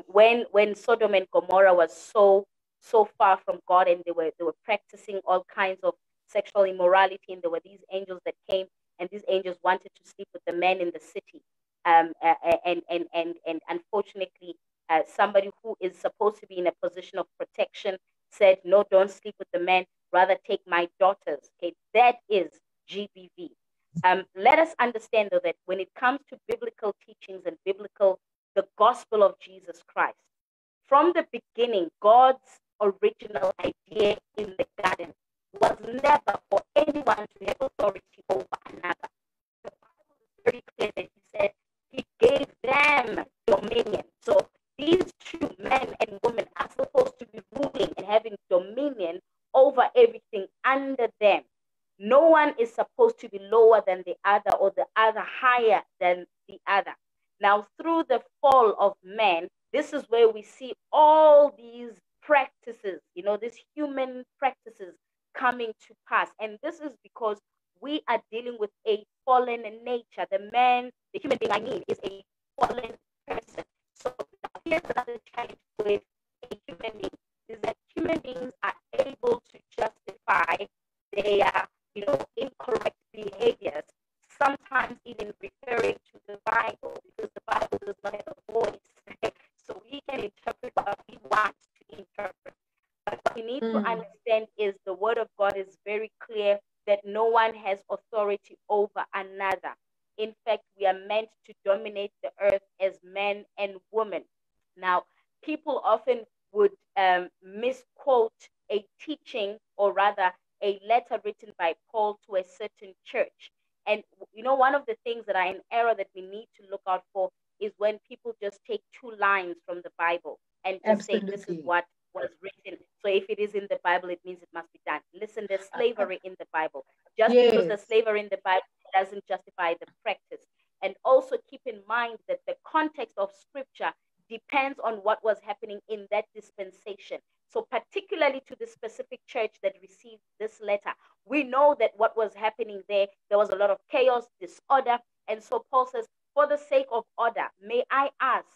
When Sodom and Gomorrah was so far from God, and they were practicing all kinds of sexual immorality, and there were these angels that came, and these angels wanted to sleep with the men in the city. And unfortunately, somebody who is supposed to be in a position of protection said, no, don't sleep with the men, rather take my daughters. Okay, that is GBV. Let us understand, though, that when it comes to biblical teachings and the gospel of Jesus Christ, from the beginning, God's original idea in the garden was never for anyone to have authority over another. The Bible is very clear that he said he gave them dominion. So these two, men and women, are supposed to be ruling and having dominion over everything under them. No one is supposed to be lower than the other or the other higher than the other. Now, through the fall of man, this is where we see all these practices, these human practices coming to pass. And this is because we are dealing with a fallen nature. The human being, is a fallen person. So here's another challenge with a human being, is that human beings are able to justify their, incorrect behaviors sometimes God is very clear that no one has authority over another. In fact, we are meant to dominate the earth as men and women. Now, people often would misquote a teaching, or rather a letter written by Paul to a certain church. And one of the things that are in error that we need to look out for is when people just take two lines from the Bible and just say, this is what was written. So if it is in the Bible, it means it must be done. Listen, there's slavery in the Bible. Just because there's slavery in the Bible doesn't justify the practice. And also keep in mind that the context of scripture depends on what was happening in that dispensation. So particularly to the specific church that received this letter, we know that what was happening there was a lot of chaos, disorder. And so Paul says, for the sake of order, may I ask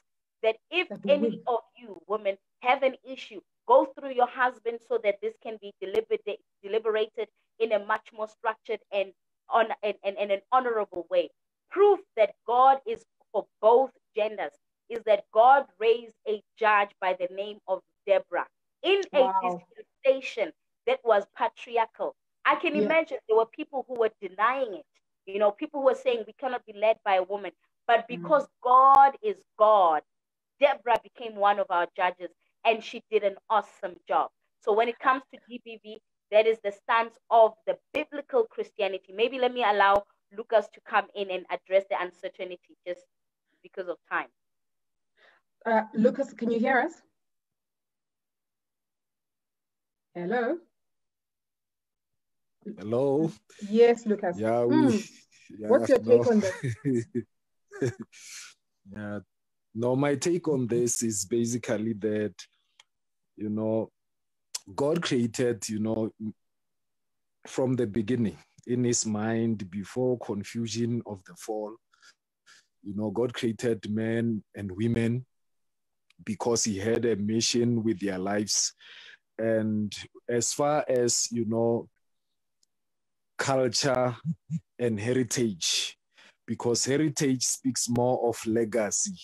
that if any of you women have an issue, go through your husband so that this can be deliberated in a much more structured and an honorable way. Proof that God is for both genders is that God raised a judge by the name of Deborah in a dispensation that was patriarchal. I can imagine there were people who were denying it. People who were saying we cannot be led by a woman. But because God is God, Deborah became one of our judges, and she did an awesome job. So when it comes to GBV, that is the stance of the biblical Christianity. Maybe let me allow Lucas to come in and address the uncertainty just because of time. Lucas, can you hear us? Hello? Hello? Yes, Lucas. Yeah, What's your take on this? Yeah. No, my take on this is basically that, God created, from the beginning, in his mind, before confusion of the fall, God created men and women because he had a mission with their lives. And as far as, culture and heritage, because heritage speaks more of legacy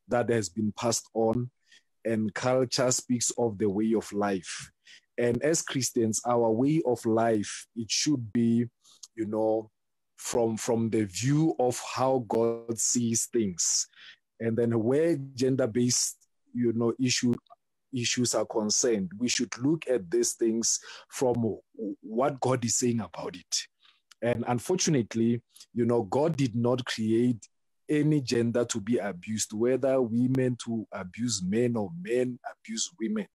that has been passed on, and culture speaks of the way of life. And as Christians, our way of life, it should be, from the view of how God sees things. And then where gender-based, issues are concerned, we should look at these things from what God is saying about it. And unfortunately, God did not create any gender to be abused, whether women to abuse men or men abuse women.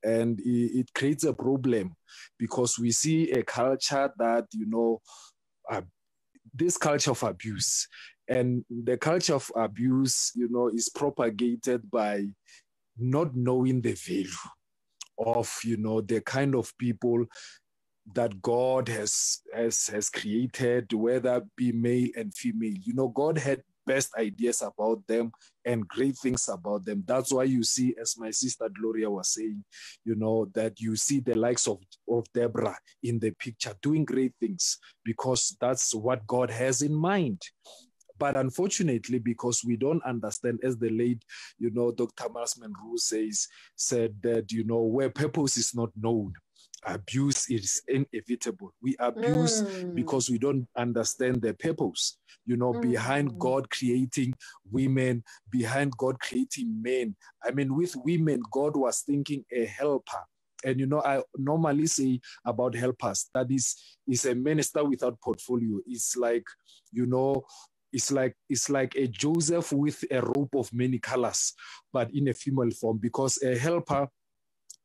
And it creates a problem because we see a culture that, this culture of abuse, and the culture of abuse, is propagated by not knowing the value of, the kind of people that God has created, whether be male and female. God had best ideas about them and great things about them. That's why you see, as my sister Gloria was saying, that you see the likes of Deborah in the picture doing great things, because that's what God has in mind. But unfortunately, because we don't understand, as the late, Dr. Marsman Rue said that, where purpose is not known, abuse is inevitable. We abuse because we don't understand the purpose, behind God creating women, behind God creating men. I mean, with women, God was thinking a helper. And, I normally say about helpers, that is a minister without portfolio. It's like, it's like a Joseph with a robe of many colors, but in a female form, because a helper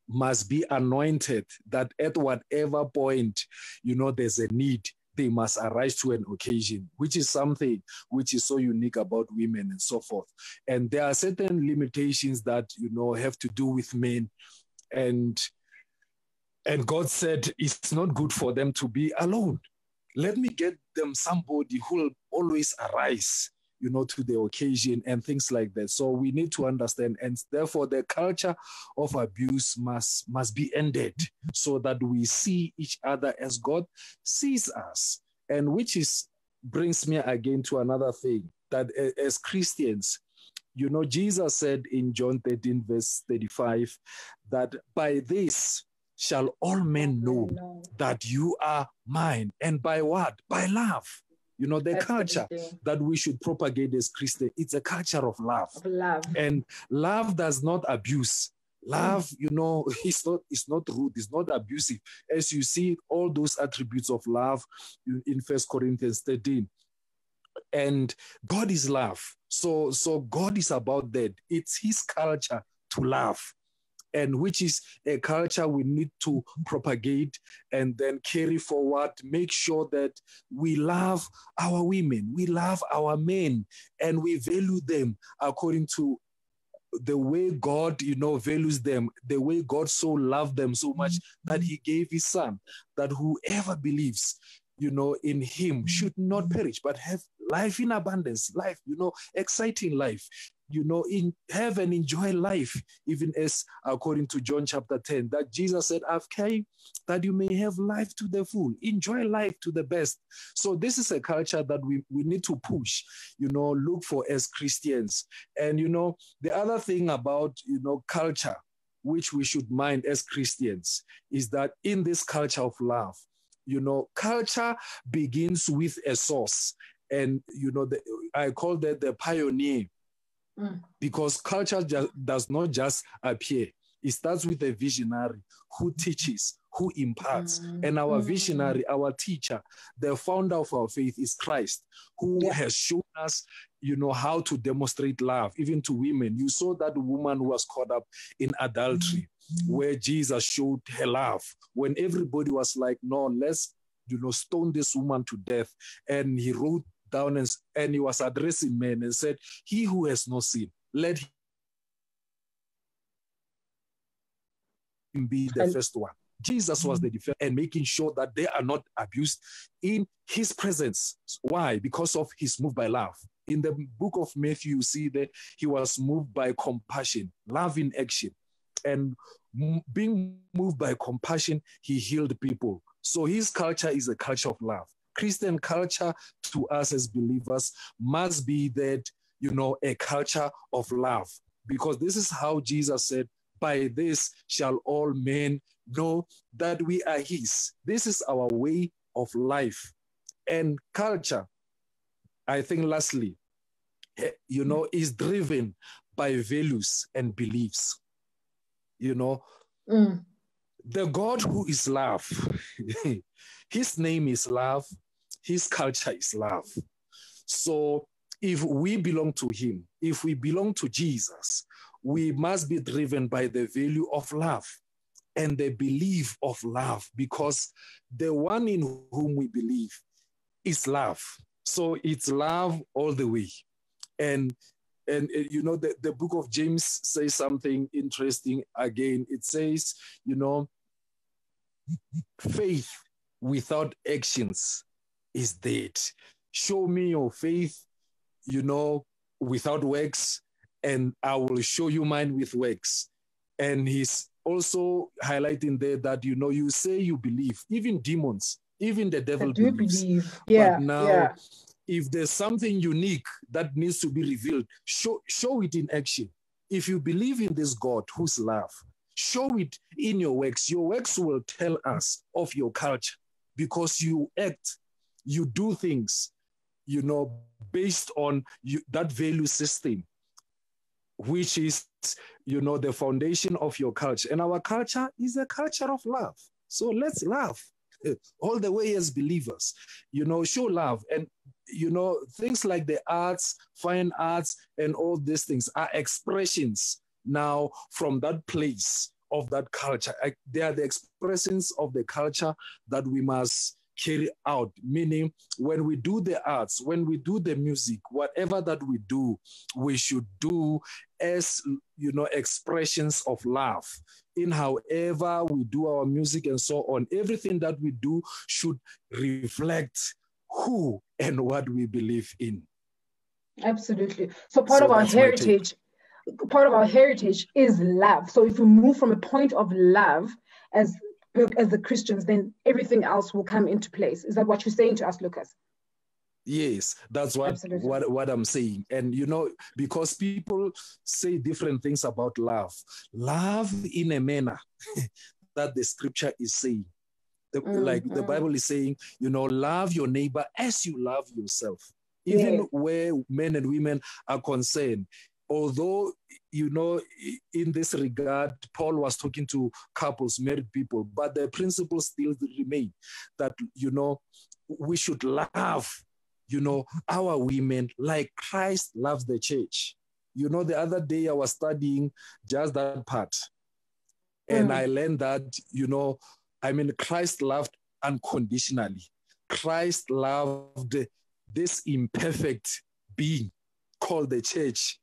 must be anointed that at whatever point, there's a need, they must arise to an occasion, which is something which is so unique about women and so forth. And there are certain limitations that, have to do with men. And God said, it's not good for them to be alone. Let me get them somebody who will always arise, to the occasion and things like that. So we need to understand, and therefore the culture of abuse must be ended, so that we see each other as God sees us. And which brings me again to another thing, that as Christians, Jesus said in John 13, verse 35, that by this shall all men know that you are mine. And by what? By love. You know, the culture that we should propagate as Christians, it's a culture of love. And love does not abuse. Love, you know, it's not rude, it's not abusive. As you see all those attributes of love in 1 Corinthians 13. And God is love. So God is about that. It's his culture to love. And which is a culture we need to propagate and then carry forward, make sure that we love our women, we love our men, and we value them according to the way God, you know, values them, the way God so loved them so much that he gave his son, that whoever believes, you know, in him should not perish, but have life in abundance, life, you know, exciting life, you know, have and enjoy life, even as according to John chapter 10, that Jesus said, I've came that you may have life to the full, enjoy life to the best. So this is a culture that we need to push, you know, look for as Christians. And, you know, the other thing about, you know, culture, which we should mind as Christians, is that in this culture of love, you know, culture begins with a source. And, you know, I call that the pioneer. Because culture does not just appear. It starts with a visionary who teaches, who imparts. And our visionary, our teacher, the founder of our faith is Christ, who has shown us, you know, how to demonstrate love, even to women. You saw that woman who was caught up in adultery, where Jesus showed her love. When everybody was like, no, let's, you know, stone this woman to death. And he wrote down and he was addressing men and said, he who has no sin, let him be the first one. Jesus was the defense and making sure that they are not abused in his presence. Why? Because of his move by love. In the book of Matthew, you see that he was moved by compassion, love in action. And being moved by compassion, he healed people. So his culture is a culture of love. Christian culture to us as believers must be that, you know, a culture of love. Because this is how Jesus said, by this shall all men know that we are his. This is our way of life. And culture, I think lastly, you know, is driven by values and beliefs. You know, the God who is love, his name is love, his culture is love. So if we belong to him, if we belong to Jesus, we must be driven by the value of love and the belief of love, because the one in whom we believe is love. So it's love all the way. And you know, the book of James says something interesting again. It says, you know, faith without actions is dead. Show me your faith, you know, without works, and I will show you mine with works. And he's also highlighting there that, you know, you say you believe, even demons, even the devil believes. Yeah, but now, if there's something unique that needs to be revealed, show it in action. If you believe in this God who's love, show it in your works. Your works will tell us of your culture, because you act, you do things, you know, based on that value system, which is, you know, the foundation of your culture. And our culture is a culture of love. So let's love all the way as believers, you know, show love. And, you know, things like the arts, fine arts, and all these things are expressions now from that place of that culture. They are the expressions of the culture that we must carry out, meaning when we do the arts, when we do the music, whatever that we do, we should do as, you know, expressions of love. In however we do our music and so on, everything that we do should reflect who and what we believe in. Absolutely. So part of our heritage is love. So if we move from a point of love as the Christians, then everything else will come into place. Is that what you're saying to us, Lucas? Yes, that's what I'm saying. And, you know, because people say different things about love. Love in a manner that the scripture is saying. Like the Bible is saying, you know, love your neighbor as you love yourself. Even where men and women are concerned. Although, you know, in this regard, Paul was talking to couples, married people, but the principle still remain that, you know, we should love, you know, our women like Christ loves the church. You know, the other day I was studying just that part. And I learned that, you know, I mean, Christ loved unconditionally. Christ loved this imperfect being called the church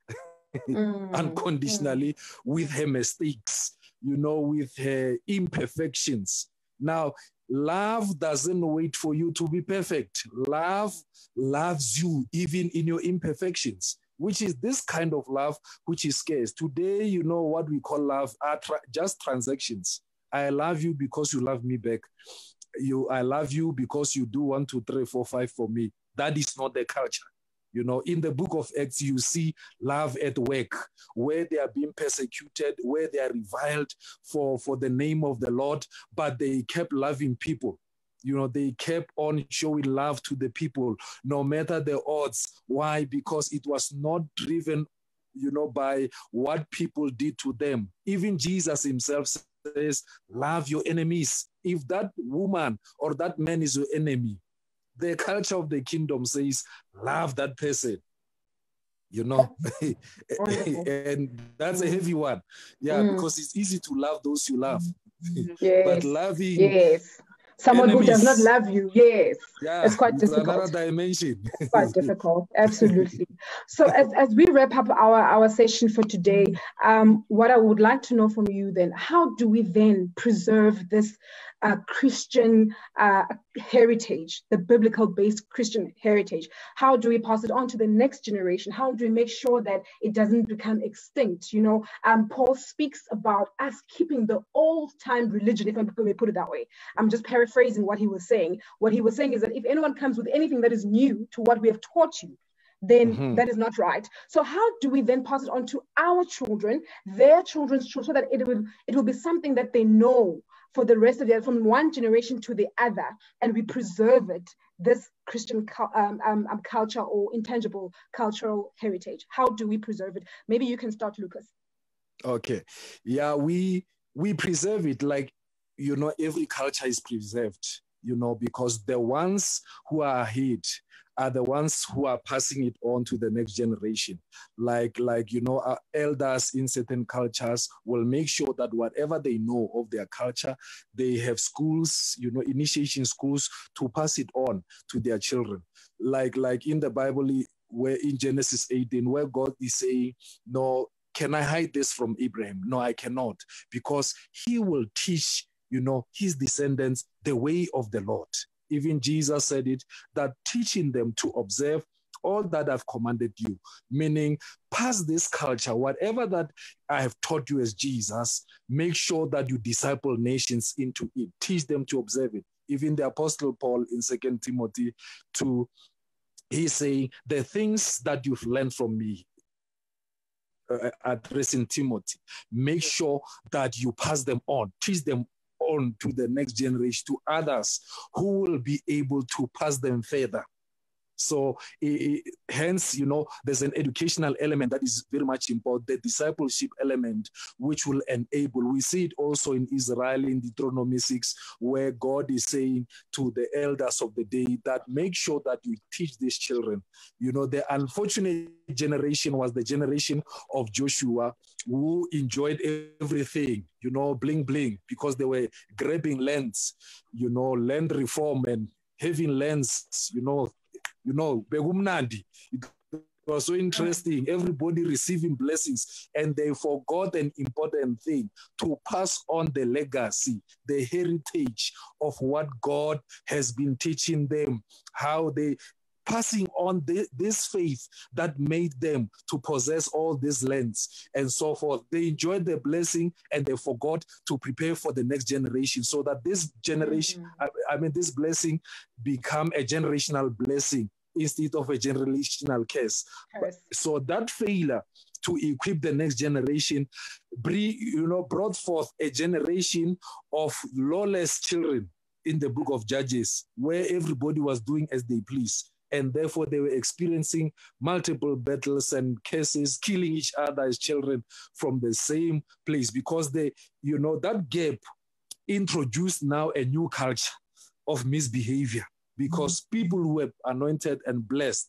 unconditionally with her mistakes, you know, with her imperfections. Now, love doesn't wait for you to be perfect. Love loves you even in your imperfections, which is this kind of love which is scarce. Today, you know, what we call love are just transactions. I love you because you love me back. I love you because you do 1, 2, 3, 4, 5 for me. That is not the culture. You know, in the book of Acts, you see love at work, where they are being persecuted, where they are reviled for the name of the Lord, but they kept loving people. You know, they kept on showing love to the people, no matter the odds. Why? Because it was not driven, you know, by what people did to them. Even Jesus himself says, love your enemies. If that woman or that man is your enemy, the culture of the kingdom says, love that person, you know. And that's a heavy one. Yeah, because it's easy to love those you love. But loving someone enemies, who does not love you, it's quite difficult. Another dimension. It's quite difficult, absolutely. So as we wrap up our session for today, what I would like to know from you then, how do we then preserve this Christian heritage, the biblical-based Christian heritage? How do we pass it on to the next generation? How do we make sure that it doesn't become extinct? You know, Paul speaks about us keeping the old-time religion, if I may put it that way. I'm just paraphrasing what he was saying. What he was saying is that if anyone comes with anything that is new to what we have taught you, then that is not right. So how do we then pass it on to our children, their children's children, so that it will be something that they know for the rest of their, from one generation to the other, and we preserve it, this Christian culture or intangible cultural heritage? How do we preserve it? Maybe you can start, Lucas. Okay. Yeah, we preserve it like, you know, every culture is preserved, you know, because the ones who are ahead are the ones who are passing it on to the next generation. Like you know, our elders in certain cultures will make sure that whatever they know of their culture, they have schools, you know, initiation schools to pass it on to their children. Like in the Bible, where in Genesis 18, where God is saying, no, can I hide this from Abraham? No, I cannot, because he will teach, you know, his descendants the way of the Lord. Even Jesus said it, that teaching them to observe all that I've commanded you, meaning pass this culture, whatever that I have taught you as Jesus, make sure that you disciple nations into it, teach them to observe it. Even the Apostle Paul in 2 Timothy 2, he's saying, the things that you've learned from me, addressing Timothy, make sure that you pass them on, teach them on to the next generation, to others who will be able to pass them further. So hence, you know, there's an educational element that is very much important, the discipleship element, which will enable. We see it also in Israel in Deuteronomy 6, where God is saying to the elders of the day that make sure that you teach these children. You know, the unfortunate generation was the generation of Joshua, who enjoyed everything, you know, bling bling, because they were grabbing lands, you know, land reform and having lands, you know, Begumnandi. It was so interesting. Everybody receiving blessings, and they forgot an important thing: to pass on the legacy, the heritage of what God has been teaching them, how they passing on this faith that made them to possess all these lands and so forth. They enjoyed the blessing and they forgot to prepare for the next generation, so that this generation, this blessing become a generational blessing instead of a generational curse. So that failure to equip the next generation, brought forth a generation of lawless children in the book of Judges, where everybody was doing as they please. And therefore, they were experiencing multiple battles and cases, killing each other as children from the same place, because that gap introduced now a new culture of misbehavior, because people who were anointed and blessed,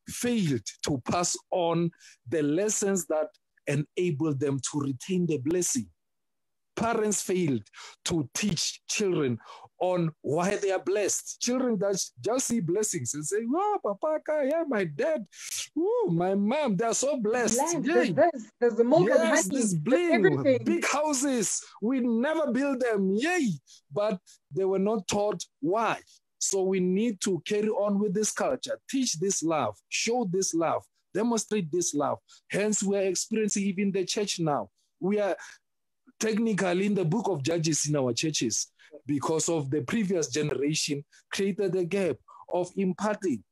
failed to pass on the lessons that enabled them to retain the blessing. Parents failed to teach children on why they are blessed. Children that just see blessings and say, "Wow, Papa, yeah, my dad, ooh, my mom, they are so blessed. There's the milk and honey, this bling, everything. Big houses, we never build them, yay!" But they were not taught why. So we need to carry on with this culture, teach this love, show this love, demonstrate this love. Hence, we are experiencing even the church now. We are technically in the book of Judges in our churches, because of the previous generation created a gap of imparting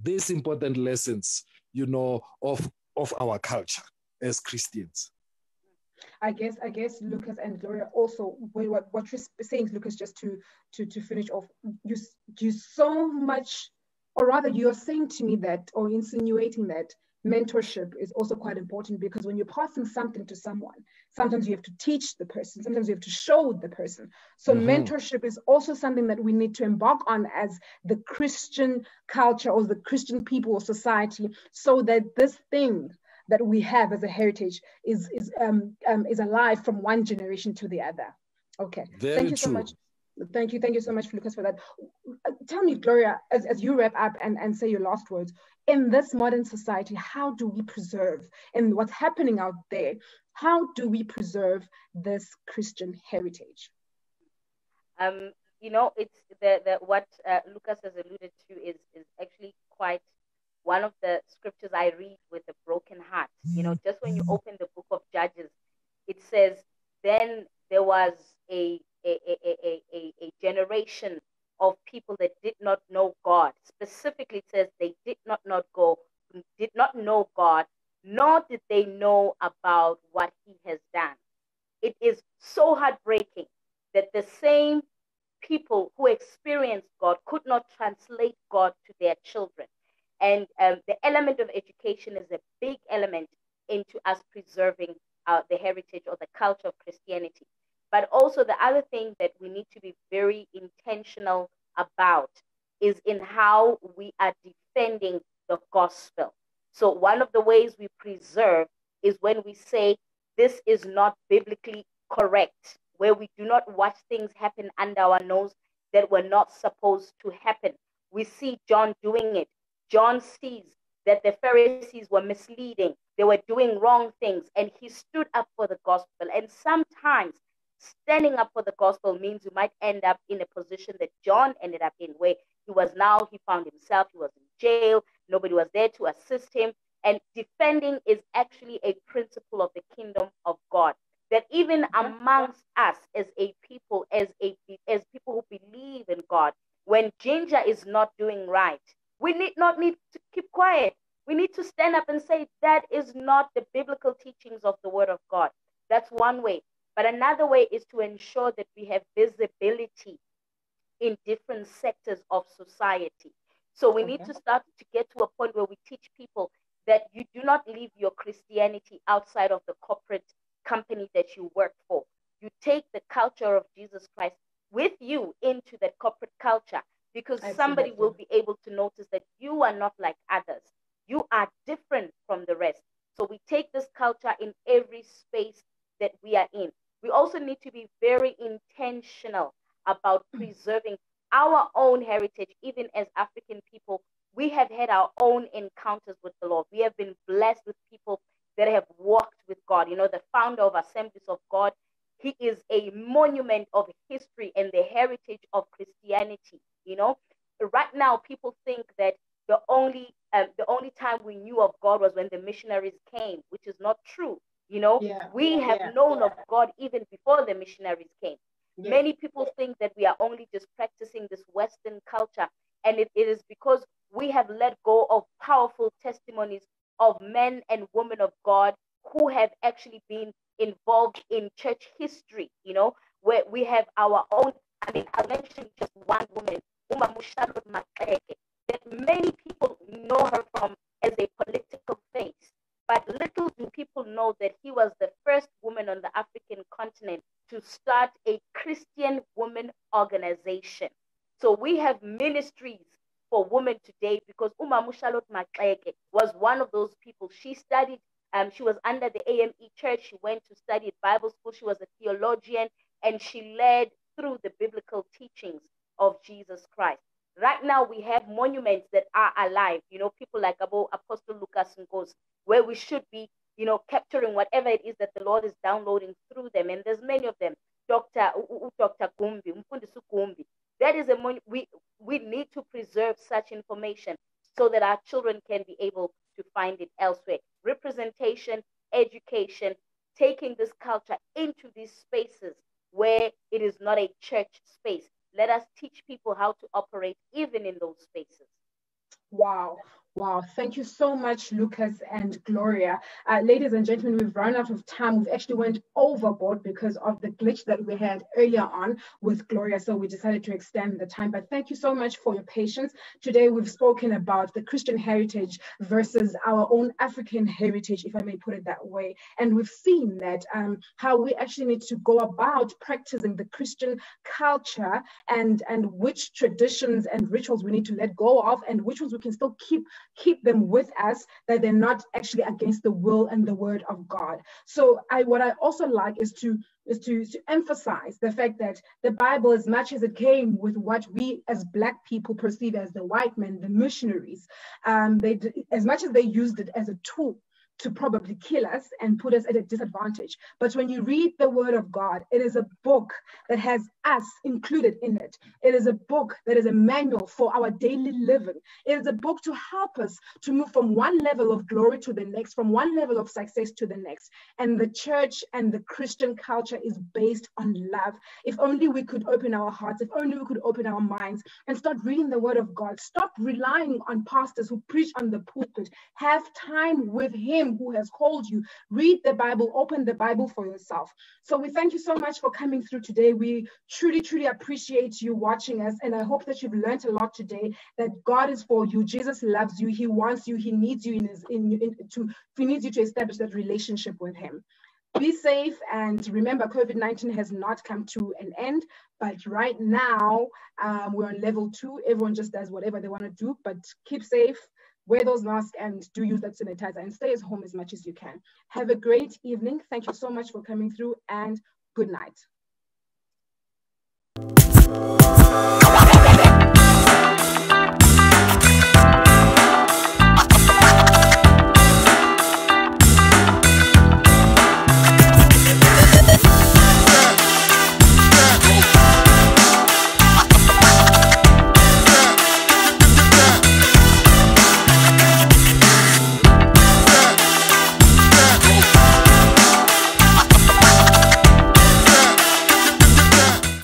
these important lessons, of our culture as Christians. I guess Lucas and Gloria also, what you're saying, Lucas, just to finish off, you so much, or rather you're saying to me that, or insinuating that, mentorship is also quite important, because when you're passing something to someone, sometimes you have to teach the person, sometimes you have to show the person. So mentorship is also something that we need to embark on as the Christian culture or the Christian people or society, so that this thing that we have as a heritage is alive from one generation to the other. Okay. Thank you so much. Thank you so much, Lucas, for that. Tell me, Gloria, as you wrap up and say your last words, in this modern society, how do we preserve, and what's happening out there, how do we preserve this Christian heritage? It's the what Lucas has alluded to is actually quite one of the scriptures I read with a broken heart. Just when you open the book of Judges, it says, then there was a generation of people that did not know God. Specifically, it says they did not know God, nor did they know about what he has done. It is so heartbreaking that the same people who experienced God could not translate God to their children. And the element of education is a big element into us preserving the heritage or the culture of Christianity. But also the other thing that we need to be very intentional about is in how we are defending the gospel. So one of the ways we preserve is when we say this is not biblically correct, where we do not watch things happen under our nose that were not supposed to happen. We see John doing it. John sees that the Pharisees were misleading. They were doing wrong things, and he stood up for the gospel. And sometimes standing up for the gospel means you might end up in a position that John ended up in, where he found himself, he was in jail, nobody was there to assist him. And defending is actually a principle of the kingdom of God, that even amongst us as a people, as people who believe in God, when Ginger is not doing right, we not need to keep quiet. We need to stand up and say, that is not the biblical teachings of the word of God. That's one way. But another way is to ensure that we have visibility in different sectors of society. So we need to start to get to a point where we teach people that you do not leave your Christianity outside of the corporate company that you work for. You take the culture of Jesus Christ with you into that corporate culture, because somebody will be able to notice that you are not like others. You are different from the rest. So we take this culture in every space that we are in. We also need to be very intentional about preserving our own heritage. Even as African people, we have had our own encounters with the Lord. We have been blessed with people that have walked with God. The founder of Assemblies of God, he is a monument of history and the heritage of Christianity. Right now, people think that the only time we knew of God was when the missionaries came, which is not true. We have known of God even before the missionaries came. Many people think that we are only just practicing this Western culture, and it is because we have let go of powerful testimonies of men and women of God who have actually been involved in church history, you know, where we have our own. I mean, I'll mention just one woman, Umamushalo Matleke, that many people know her from as a political face. But little do people know that he was the first woman on the African continent to start a Christian women organization. So we have ministries for women today because Umamushalo Matleke was one of those people. She studied, she was under the AME church. She went to study at Bible school. She was a theologian, and she led through the biblical teachings of Jesus Christ. Right now, we have monuments that are alive, you know, people like Apostle Lucas Ngozi, where we should be, you know, capturing whatever it is that the Lord is downloading through them. And there's many of them. Dr. Gumbi, Mfundisu Gumbi. That is we need to preserve such information so that our children can be able to find it elsewhere. Representation, education, taking this culture into these spaces where it is not a church space. Let us teach people how to operate even in those spaces. Wow. Wow, thank you so much, Lucas and Gloria. Ladies and gentlemen, we've run out of time. We've actually went overboard because of the glitch that we had earlier on with Gloria, so we decided to extend the time. But thank you so much for your patience. Today, we've spoken about the Christian heritage versus our own African heritage, if I may put it that way. And we've seen that how we actually need to go about practicing the Christian culture and which traditions and rituals we need to let go of and which ones we can still keep them with us, that they're not actually against the will and the word of God. So what I also like is to emphasize the fact that the Bible, as much as it came with what we as Black people perceive as the white men, the missionaries, as much as they used it as a tool to probably kill us and put us at a disadvantage. But when you read the word of God, it is a book that has us included in it. It is a book that is a manual for our daily living. It is a book to help us to move from one level of glory to the next, from one level of success to the next. And the church and the Christian culture is based on love. If only we could open our hearts, if only we could open our minds and start reading the word of God. Stop relying on pastors who preach on the pulpit. Have time with him who has called you. Read the Bible, open the Bible for yourself. So we thank you so much for coming through today. We truly, truly appreciate you watching us. And I hope that you've learned a lot today, that God is for you. Jesus loves you. He wants you. He needs you he needs you to establish that relationship with him. Be safe, and remember, COVID-19 has not come to an end, but right now we're on level 2. Everyone just does whatever they want to do, but keep safe, wear those masks, and do use that sanitizer, and stay at home as much as you can. Have a great evening. Thank you so much for coming through, and good night.